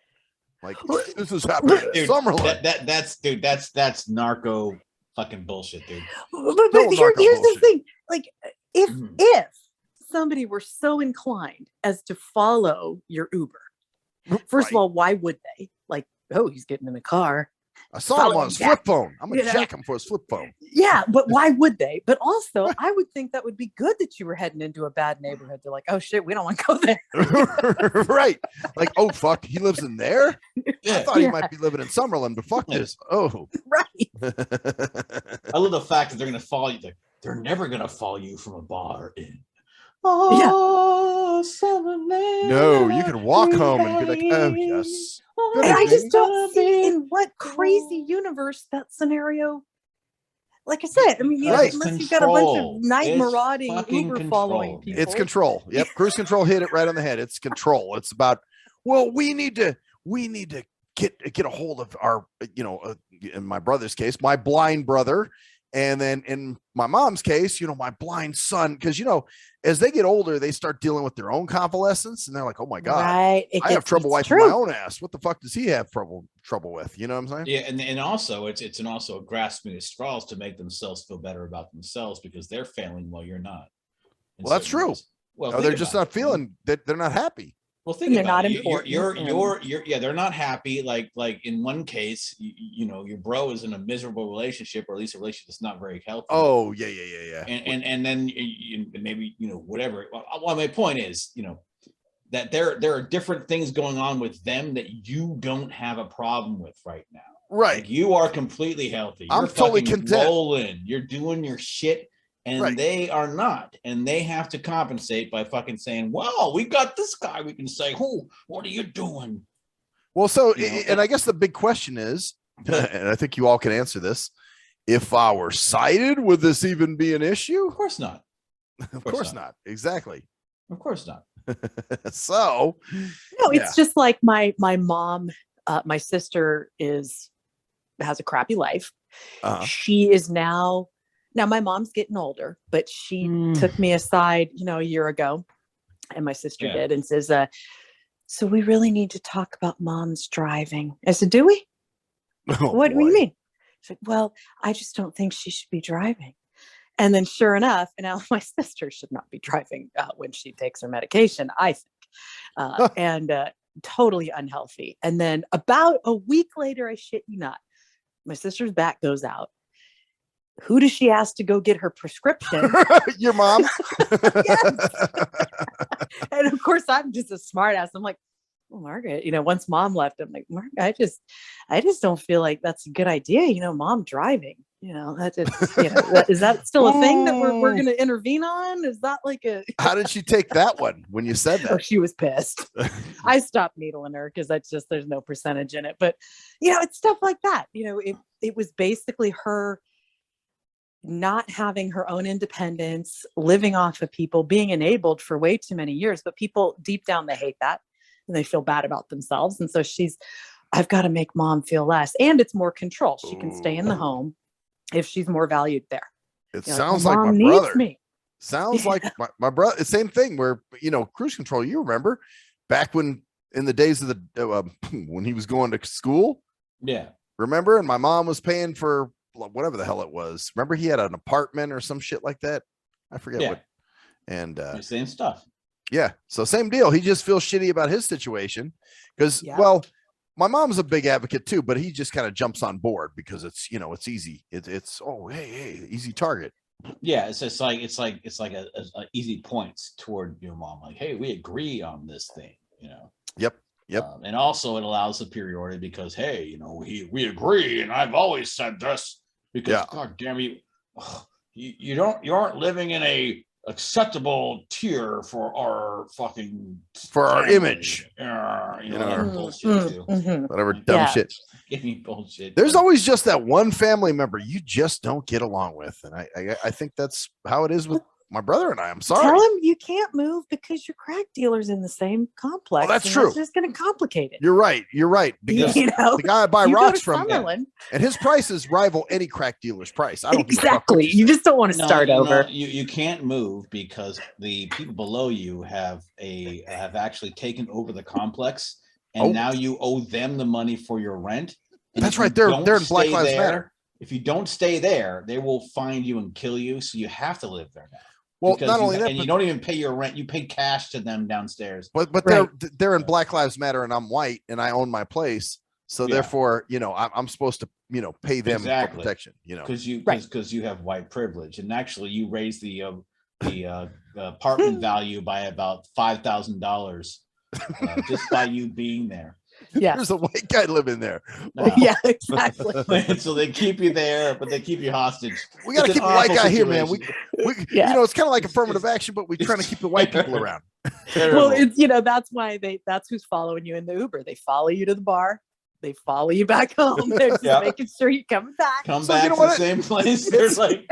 Like, this is happening in Summerlin. That's narco fucking bullshit, dude. But here's the thing. Like, if somebody were so inclined as to follow your Uber, first of all, why would they? Like, oh, he's getting in the car. I saw him on his flip phone. I'm going to jack him for his flip phone. Yeah, but why would they? But also, I would think that would be good that you were heading into a bad neighborhood. They're like, oh shit, we don't want to go there. Right. Like, oh, fuck, he lives in there? Yeah. I thought he might be living in Summerlin, but fuck this. Oh. Right. I love the fact that they're going to follow you. They're never going to follow you from a bar in. Oh, Summerlin. No, you can walk home and be like, oh, yes. And I just don't see in what crazy universe that scenario. Like I said, I mean, Right. unless you've got a bunch of night It's marauding fucking Uber control. following people. It's control. Yep. Cruise control hit it right on the head. It's control. It's about, well, we need to get a hold of our, in my brother's case, my blind brother. And then in my mom's case, my blind son, because, as they get older, they start dealing with their own convalescence and they're like, oh my God, right. I have trouble wiping my own ass. What the fuck does he have trouble with? You know what I'm saying? Yeah. And also it's also grasping at straws to make themselves feel better about themselves because they're failing while you're not. Well, that's true. Well, they're just not feeling that they're not happy. Well, think they're about not it. important. They're not happy. Like in one case, your bro is in a miserable relationship, or at least a relationship that's not very healthy. Oh, yeah. And then maybe whatever. Well, my point is, that there are different things going on with them that you don't have a problem with right now. Right. Like you are completely healthy. I'm totally content. Rolling. You're doing your shit. And they are not, and they have to compensate by fucking saying, "Well, we got this guy. We can say, who? What are you doing?" Well, so, and I guess the big question is, and I think you all can answer this: if I were sighted, would this even be an issue? Of course not. Of course not. Exactly. Of course not. So, no, it's just like my mom. My sister has a crappy life. She is now. Now, my mom's getting older, but she took me aside, a year ago, and my sister did, and says, so we really need to talk about mom's driving. I said, do we? What do you mean? She's like, well, I just don't think she should be driving. And then sure enough, and now my sister should not be driving when she takes her medication, I think, and totally unhealthy. And then about a week later, I shit you not, my sister's back goes out. Who does she ask to go get her prescription? Your mom. Yes. And of course, I'm just a smart ass. I'm like, well, Margaret, once mom left, I'm like, Margaret, I just don't feel like that's a good idea. Mom driving, that just, is that still a thing that we're going to intervene on? Is that like a, how did she take that one when you said that? Oh, she was pissed. I stopped needling her because there's no percentage in it, but it's stuff like that. It was basically her not having her own independence, living off of people, being enabled for way too many years. But people deep down, they hate that and they feel bad about themselves. And so I've got to make mom feel less. And it's more control. She can stay in the home if she's more valued there. It sounds like my brother. Sounds like my brother. Same thing where, cruise control, you remember back when in the days of the, when he was going to school. Yeah. Remember? And my mom was paying for whatever the hell it was. Remember he had an apartment or some shit like that. I forget what. And same stuff. Yeah. So same deal. He just feels shitty about his situation because, well, my mom's a big advocate too, but he just kind of jumps on board because it's, it's easy. It's hey, easy target. Yeah. It's like a easy points toward your mom. Like, hey, we agree on this thing, Yep. And also it allows superiority because, hey, we agree. And I've always said this because God damn you. you aren't living in a acceptable tier for our fucking our family. image. You You know, know, that bullshit too. Whatever dumb Yeah. shit. Give me bullshit. There's always just that one family member you just don't get along with, and I think that's how it is with my brother and I. I'm sorry. Tell him you can't move because your crack dealer's in the same complex. that's and true. That's just going to complicate it. You're right. Because You know, the guy I buy you go rocks to from, Summerlin. and his prices rival any crack dealer's price. I don't give a fuck what Exactly. you You say. just don't want to start over. You can't move because the people below you have actually taken over the complex, and Oh. now you owe them the money for your rent. And That's if you right. They're don't in Black stay Lives there- Matter. If you don't stay there, they will find you and kill you. So you have to live there now. Well, Because not you, only that, and you but, don't even pay your rent. You pay cash to them downstairs. but Right. they're in Black Lives Matter, and I'm white, and I own my place, so Yeah. therefore, I'm supposed to, pay them Exactly. for protection. Because Right. you have white privilege, and actually you raise the apartment value by about $5,000 just by you being there. Yeah. There's a white guy living there. Wow. Yeah, exactly. So they keep you there, but they keep you hostage. We got to It's an keep a white awful guy here, man. situation. Yeah. It's kind of like affirmative action, but we're trying to keep the white people around. Well, it's that's who's following you in the Uber. They follow you to the bar. They follow you back home. They're just Yeah. making sure you come back. Come So back you know to the what? same place. There's like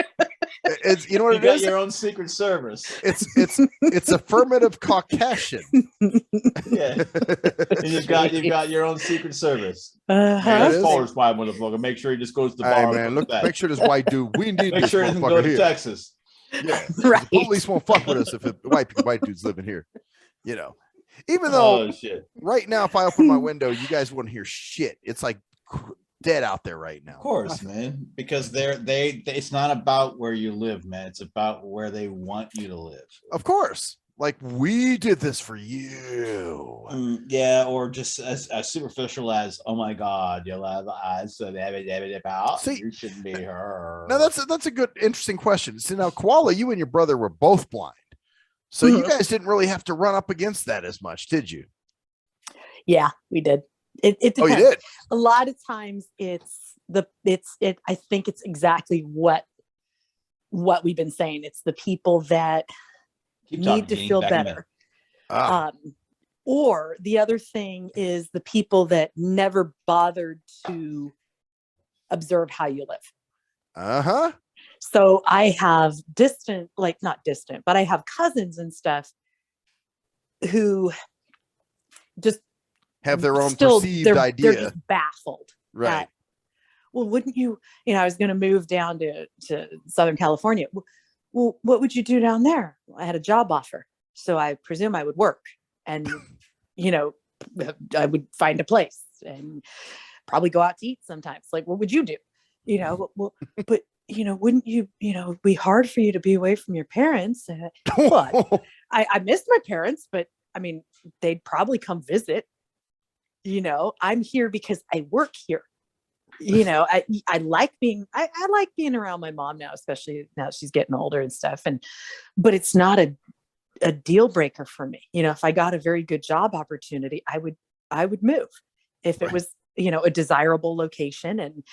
It's you know what you it got is. your own secret service. It's affirmative Caucasian. Yeah, and you've got your own secret service. Uh-huh. It That's is. Forrest White motherfucker. Make sure he just goes to the Hey bar. man, and look, comes back. make sure this white dude. We need Make this sure he doesn't go motherfucker to here. Texas. Yeah, Right. the police won't fuck with us if the white dude's living here. Even though Oh shit! right now, if I open my window, you guys wouldn't hear shit. It's like dead out there right now. Of course, man. Because they it's not about where you live, man. It's about where they want you to live. Of course. Like, we did this for you. Yeah, or just as superficial as, oh my God, you'll have eyes, so about See, you shouldn't be her. Now that's a good, interesting question. See, now Koala, you and your brother were both blind, so you guys didn't really have to run up against that as much, did you? Yeah, we did. It Oh, depends. you did. A lot of times I think it's exactly what we've been saying. It's the people that Keep talking, need to Jeannie. feel Back in a better. Ah, Or the other thing is the people that never bothered to observe how you live. uh-huh. So I have not distant, but I have cousins and stuff who just Have their own still, perceived they're idea. just baffled. Right. That, well, wouldn't you, I was going to move down to Southern California. Well, what would you do down there? I had a job offer. So I presume I would work and, I would find a place and probably go out to eat sometimes. Like, what would you do? Well, but, wouldn't you, it'd be hard for you to be away from your parents. But I miss my parents, but I mean, they'd probably come visit. I'm here because I work here. I like being I like being around my mom now, especially now she's getting older and stuff. But it's not a deal breaker for me. If I got a very good job opportunity, I would move if it was, a desirable location and,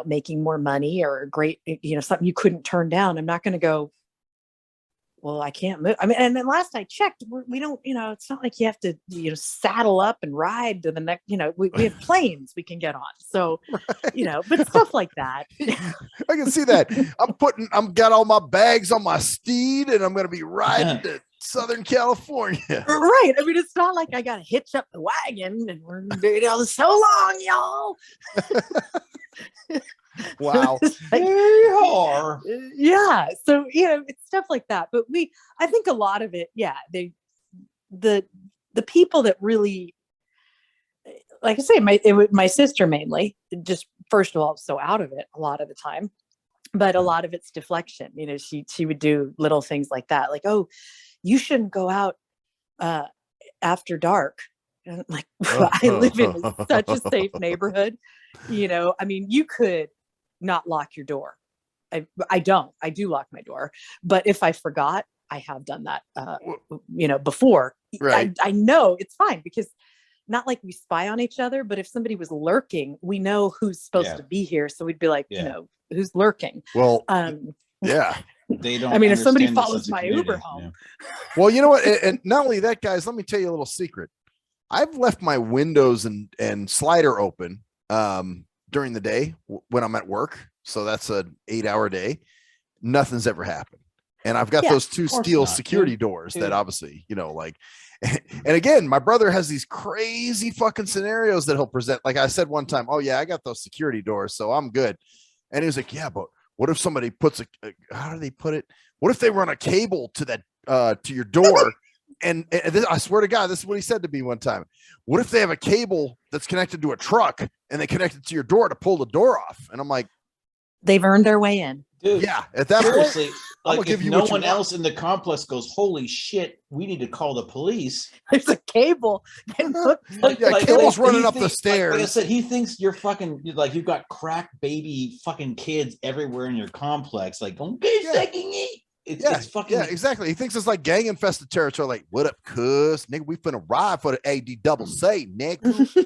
making more money or a great, something you couldn't turn down. I'm not going to go, well, I can't move. I mean, and then last I checked, we don't, it's not like you have to, saddle up and ride to the next, we have planes we can get on. So, but stuff like that. I can see that. I'm got all my bags on my steed and I'm going to be riding to Southern California. Right. I mean, it's not like I got to hitch up the wagon and we're doing all this so long, y'all. Wow. Like, Yeehaw. yeah. So, it's stuff like that. But I think a lot of it, the people that really, like I say, my sister mainly, just first of all, so out of it a lot of the time, but a lot of it's deflection. She would do little things like that. Like, oh, you shouldn't go out after dark. And I'm like, I live in such a safe neighborhood. I mean, you could not lock your door. I do lock my door, but if I forgot, I have done that, before. Right. I know it's fine because not like we spy on each other, but if somebody was lurking, we know who's supposed to be here. So we'd be like, who's lurking? Well, Yeah. They don't. I mean, if somebody understand the follows sense of my community, Uber you home. know? Well, you know what? And not only that, guys, let me tell you a little secret. I've left my windows and slider open during the day when I'm at work. So that's an 8-hour day. Nothing's ever happened. And I've got Yeah, those two of course steel not, security dude. doors that Dude. obviously, you know, like, and again, my brother has these crazy fucking scenarios that he'll present. Like I said one time, oh yeah, I got those security doors, so I'm good. And he was like, yeah, but what if somebody puts how do they put it? What if they run a cable to that, to your door? And this, I swear to God, this is what he said to me one time. What if they have a cable that's connected to a truck and they connect it to your door to pull the door off? And I'm like, They've earned their way in. Dude, yeah, at that seriously, point, I'm like gonna if give you no what you one want. else in the complex goes, holy shit, we need to call the police. There's a cable getting hooked. Yeah, cable's running he up the thinks- like I stairs. said, he thinks you're fucking like you've got crack baby fucking kids everywhere in your complex. Like, okay, Yeah. second it. It's fucking Yeah, exactly. He thinks it's like gang infested territory. Like, what up, cuz? Nigga, we finna ride for the AD double C, nigga.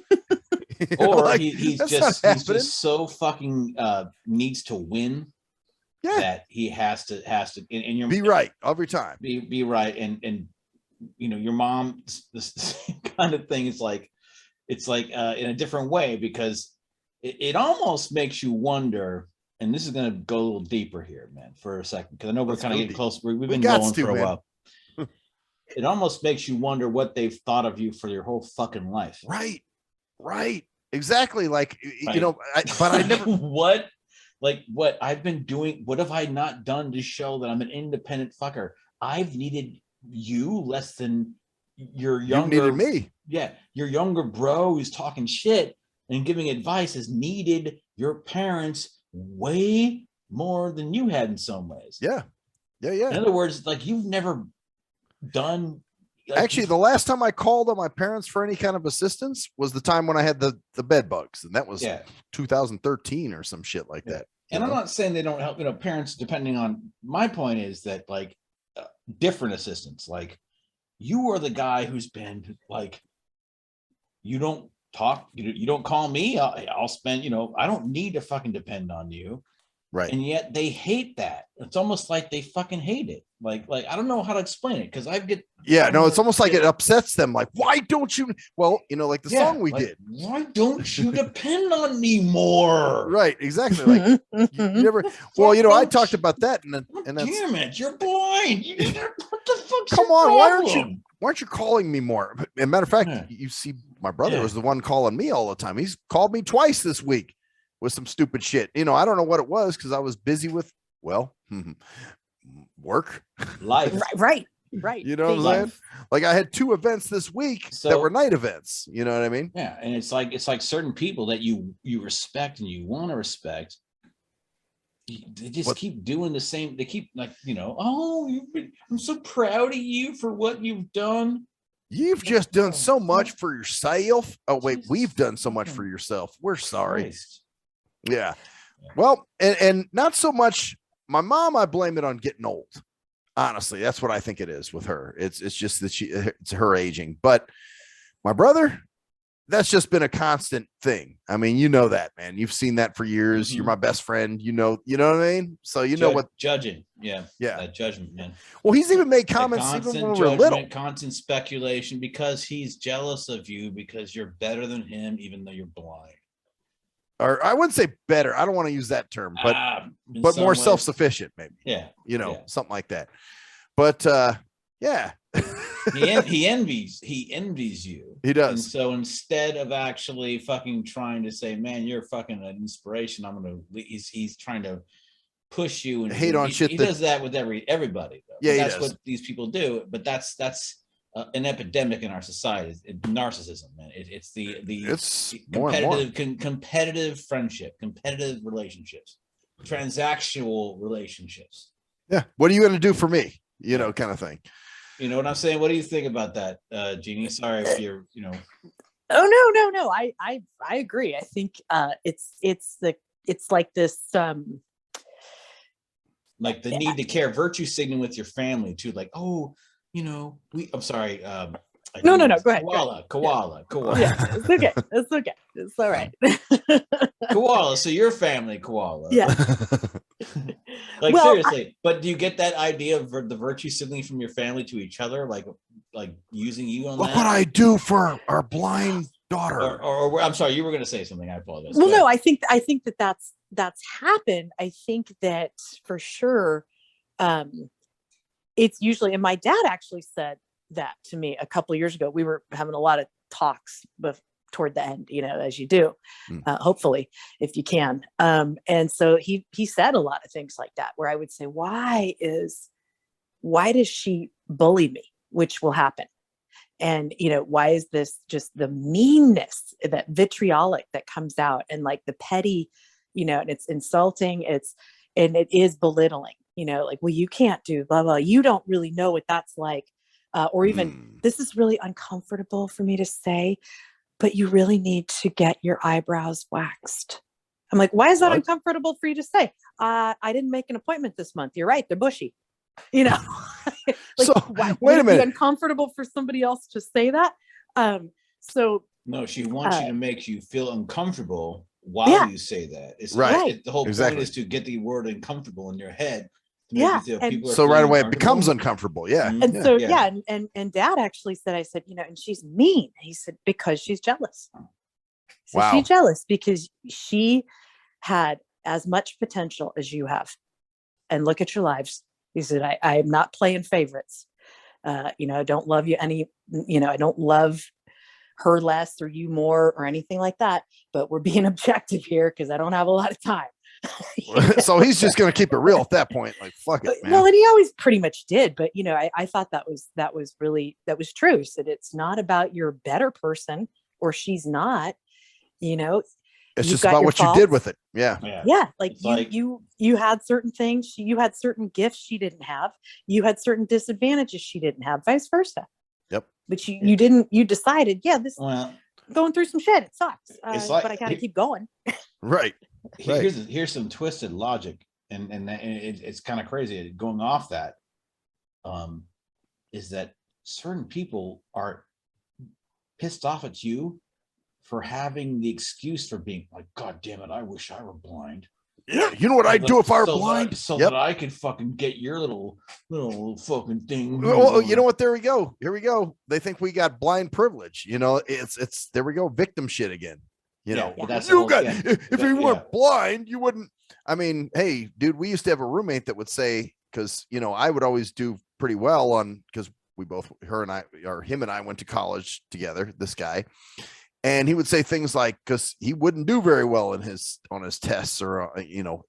You know, or like, he's that's not just happening. so fucking needs to win Yeah, that he has to and you're be right every time. be right and you know your mom the same kind of thing is like it's like in a different way because it almost makes you wonder, and this is going to go a little deeper here, man, for a second, because I know we're Let's kind of go getting deep. close. We've We been gots going to, for a man. while. It almost makes you wonder what they've thought of you for your whole fucking life. Right, exactly. Like, Right. you know, but I never. what I've been doing, what have I not done to show that I'm an independent fucker? I've needed you less than your You younger needed me. Yeah, your younger bro who's talking shit and giving advice has needed your parents way more than you had in some ways. Yeah. In other words, like you've never done. Like, Actually, the last time I called on my parents for any kind of assistance was the time when I had the bed bugs, and that was 2013 or some shit like that. And I'm not saying they don't help. You know, parents, depending on. My point is that like different assistance, like you are the guy who's been like, you don't talk, you don't call me. I'll spend. You know, I don't need to fucking depend on you. Right. And yet they hate that. It's almost like they fucking hate it. Like I don't know how to explain it because I get. Yeah, no, it's almost like it upsets them. Like, why don't you? Well, you know, like the song we did. Why don't you depend on me more? Right, exactly. Like you never. Well, you know, I talked about that, and that's, damn it, you're blind. What the fuck? come on, why aren't you calling me more? As a matter of fact, you see, my brother was the one calling me all the time. He's called me twice this week with some stupid shit. You know, I don't know what it was because I was busy with work, life, right. You know what I'm saying? Like I had 2 events this week that were night events. You know what I mean? Yeah, and it's like certain people that you respect and you want to respect. They just keep doing the same. They keep like, you know, I'm so proud of you for what you've done. You've just done so much for yourself. Oh wait, we've done so much for yourself. We're sorry. Christ. Yeah. Well, and not so much. My mom, I blame it on getting old. Honestly, that's what I think it is with her. It's just that it's her aging. But my brother, that's just been a constant thing. I mean, you know that, man. You've seen that for years. Mm-hmm. You're my best friend. You know what I mean? So you know what judging. Yeah. That judgment, man. Well, he's even made comments even when we were little. Constant speculation because he's jealous of you because you're better than him, even though you're blind. Or I wouldn't say better. I don't want to use that term, but more self-sufficient, maybe. Yeah. You know, something like that. But yeah. he envies you. He does. And so instead of actually fucking trying to say, man, you're fucking an inspiration, he's trying to push you and hate on shit. He does that with everybody though. Yeah, that's what these people do. But that's an epidemic in our society. It's narcissism, man. It's competitive friendship, competitive relationships, transactional relationships. Yeah. What are you going to do for me? You know, kind of thing. You know what I'm saying? What do you think about that, Jeannie? Sorry if you're, you know. Oh no. I agree. I think it's like this like the need to care, virtue signaling with your family too. Like, oh, you know, I'm sorry. No. Go ahead. Koala. Yeah, it's okay. It's okay. It's all right. Koala. So your family, koala. Yeah. Like Well, seriously, but do you get that idea of the virtue signaling from your family to each other, like using you on Look that? what I do for our blind daughter. Or I'm sorry, you were going to say something. I apologize. Well, no, I think that that's happened. I think that for sure, it's usually, and my dad actually said that to me a couple of years ago. We were having a lot of talks toward the end, as you do, hopefully, if you can. And so he said a lot of things like that, where I would say, why does she bully me, which will happen? And, why is this just the meanness, that vitriolic that comes out, and like the petty, and it's insulting, and it is belittling, like, well, you can't do blah, blah. You don't really know what that's like. Or even, this is really uncomfortable for me to say, but you really need to get your eyebrows waxed. I'm like, why is that uncomfortable for you to say? I didn't make an appointment this month. You're right. They're bushy, like, So, why, wait a minute. Be uncomfortable for somebody else to say that? So no, she wants you to make you feel uncomfortable while you say that. It's right. The whole exactly. point is to get the word uncomfortable in your head. So right away it becomes uncomfortable. Yeah. And so, and dad actually said, I said, and she's mean. He said, because she's jealous. So she's jealous because she had as much potential as you have. And look at your lives. He said, I'm not playing favorites. I don't love you any, I don't love her less or you more or anything like that. But we're being objective here because I don't have a lot of time. So he's just going to keep it real at that point. Like, fuck it, man. Well, and he always pretty much did. But, I thought that was true. He said, it's not about you're a better person or she's not, it's just about what you did with it. Yeah. Yeah. Like you had certain things, you had certain gifts she didn't have. You had certain disadvantages she didn't have, vice versa. Yep. But you didn't, you decided, going through some shit. It sucks. But I got to keep going. Right. Here's some twisted logic, and it's kind of crazy going off that. Is that certain people are pissed off at you for having the excuse for being like, God damn it, I wish I were blind. Yeah, you know what I'd do if I were blind? That I could fucking get your little fucking thing. Well, you know what? There we go. Here we go. They think we got blind privilege. It's there we go. Victim shit again. If you weren't blind, you wouldn't. I mean, hey, dude, we used to have a roommate that would say, because I would always do pretty well because we both, him and I went to college together, this guy, and he would say things like, because he wouldn't do very well on his tests or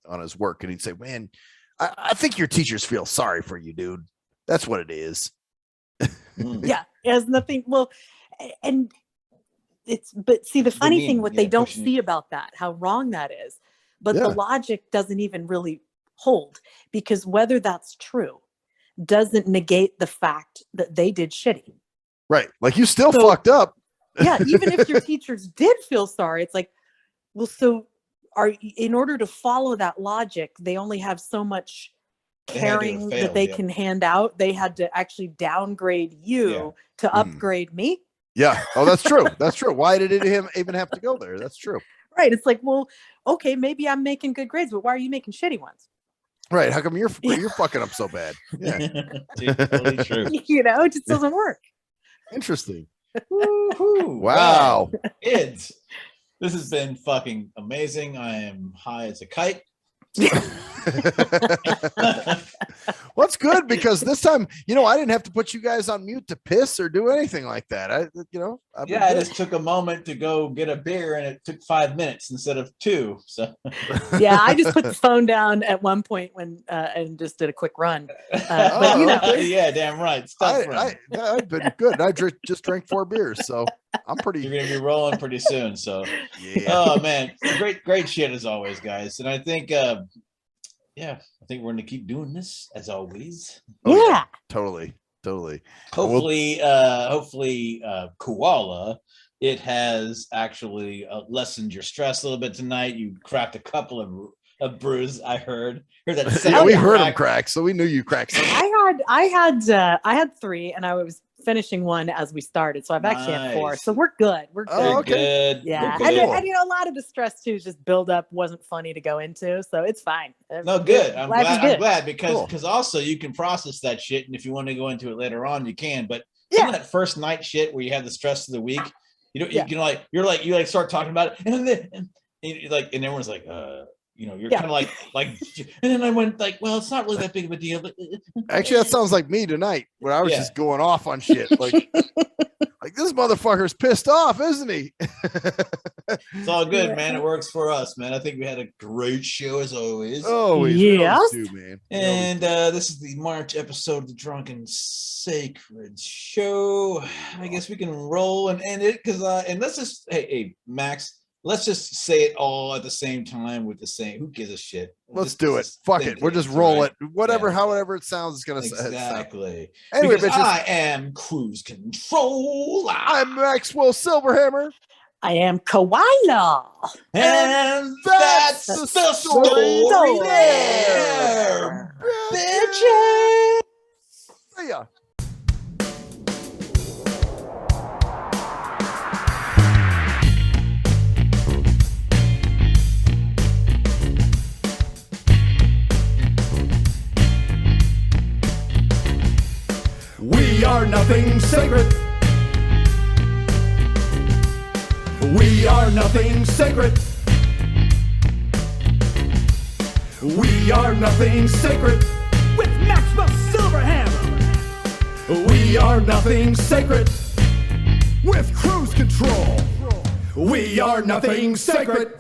on his work, and he'd say, man, I think your teachers feel sorry for you, dude. That's what it is. Yeah, it has nothing. Well, and but see, the funny thing, what they don't see about that, how wrong that is, but the logic doesn't even really hold, because whether that's true doesn't negate the fact that they did shitty. Right. Like, you still fucked up. Yeah. Even if your teachers did feel sorry, it's like, well, so in order to follow that logic, they only have so much caring that they can hand out. They had to actually downgrade you to upgrade me. Yeah. Oh, that's true. That's true. Why did it even have to go there? That's true. Right. It's like, well, okay, maybe I'm making good grades, but why are you making shitty ones? Right. How come you're fucking up so bad? Yeah. Dude, totally true. It just doesn't work. Interesting. Woo-hoo. Wow. Kids, this has been fucking amazing. I am high as a kite. Well, it's good, because this time, I didn't have to put you guys on mute to piss or do anything like that. I just took a moment to go get a beer, and it took 5 minutes instead of 2. So yeah, I just put the phone down at one point and just did a quick run. But yeah, damn right. I've been good. I just drank 4 beers, so I'm pretty. You're gonna be rolling pretty soon. So yeah. Oh man, great shit as always, guys. And I think I think we're going to keep doing this as always. Oh, yeah. Totally. Hopefully, Koala, it has actually lessened your stress a little bit tonight. You cracked a couple of brews. I heard that. Yeah, we heard him crack, so we knew you cracked. I had 3, and I was finishing one as we started. So I've actually had 4. Nice. So we're good. We're good. Oh, okay. Good. Yeah. We're And, good. and, a lot of the stress too is just build up wasn't funny to go into. So it's fine. No, good. I'm Life is glad. I'm good. glad because Cool. also you can process that shit, and if you want to go into it later on, you can. But Yeah. some of that first night shit where you have the stress of the week, you know, Yeah. you can you start talking about it, and then and everyone's like, you're Yeah. kind of like, and then I went like, well, it's not really that big of a deal. But Actually, that sounds like me tonight when I was Yeah. just going off on shit. Like this motherfucker's pissed off, isn't he? it's all good, Yeah. man. It works for us, man. I think we had a great show as always. Always, we always Yes. do, man. And this is the March episode of the Drunken Sacred Show. I guess we can roll and end it because and let's just hey Max, let's just say it all at the same time with the same. Who gives a shit? Let's do it. Fuck it. We'll just roll it. Whatever, however it sounds, it's gonna Exactly. Anyway, Because bitches. I am Cruise Control. I'm Maxwell Silverhammer. I am Koala. And that's that's the the story story there. there, bitches. See ya. We are nothing sacred. We are nothing sacred. We are nothing sacred. With Maxwell Silverhammer. We are nothing sacred. With cruise control. We are nothing sacred.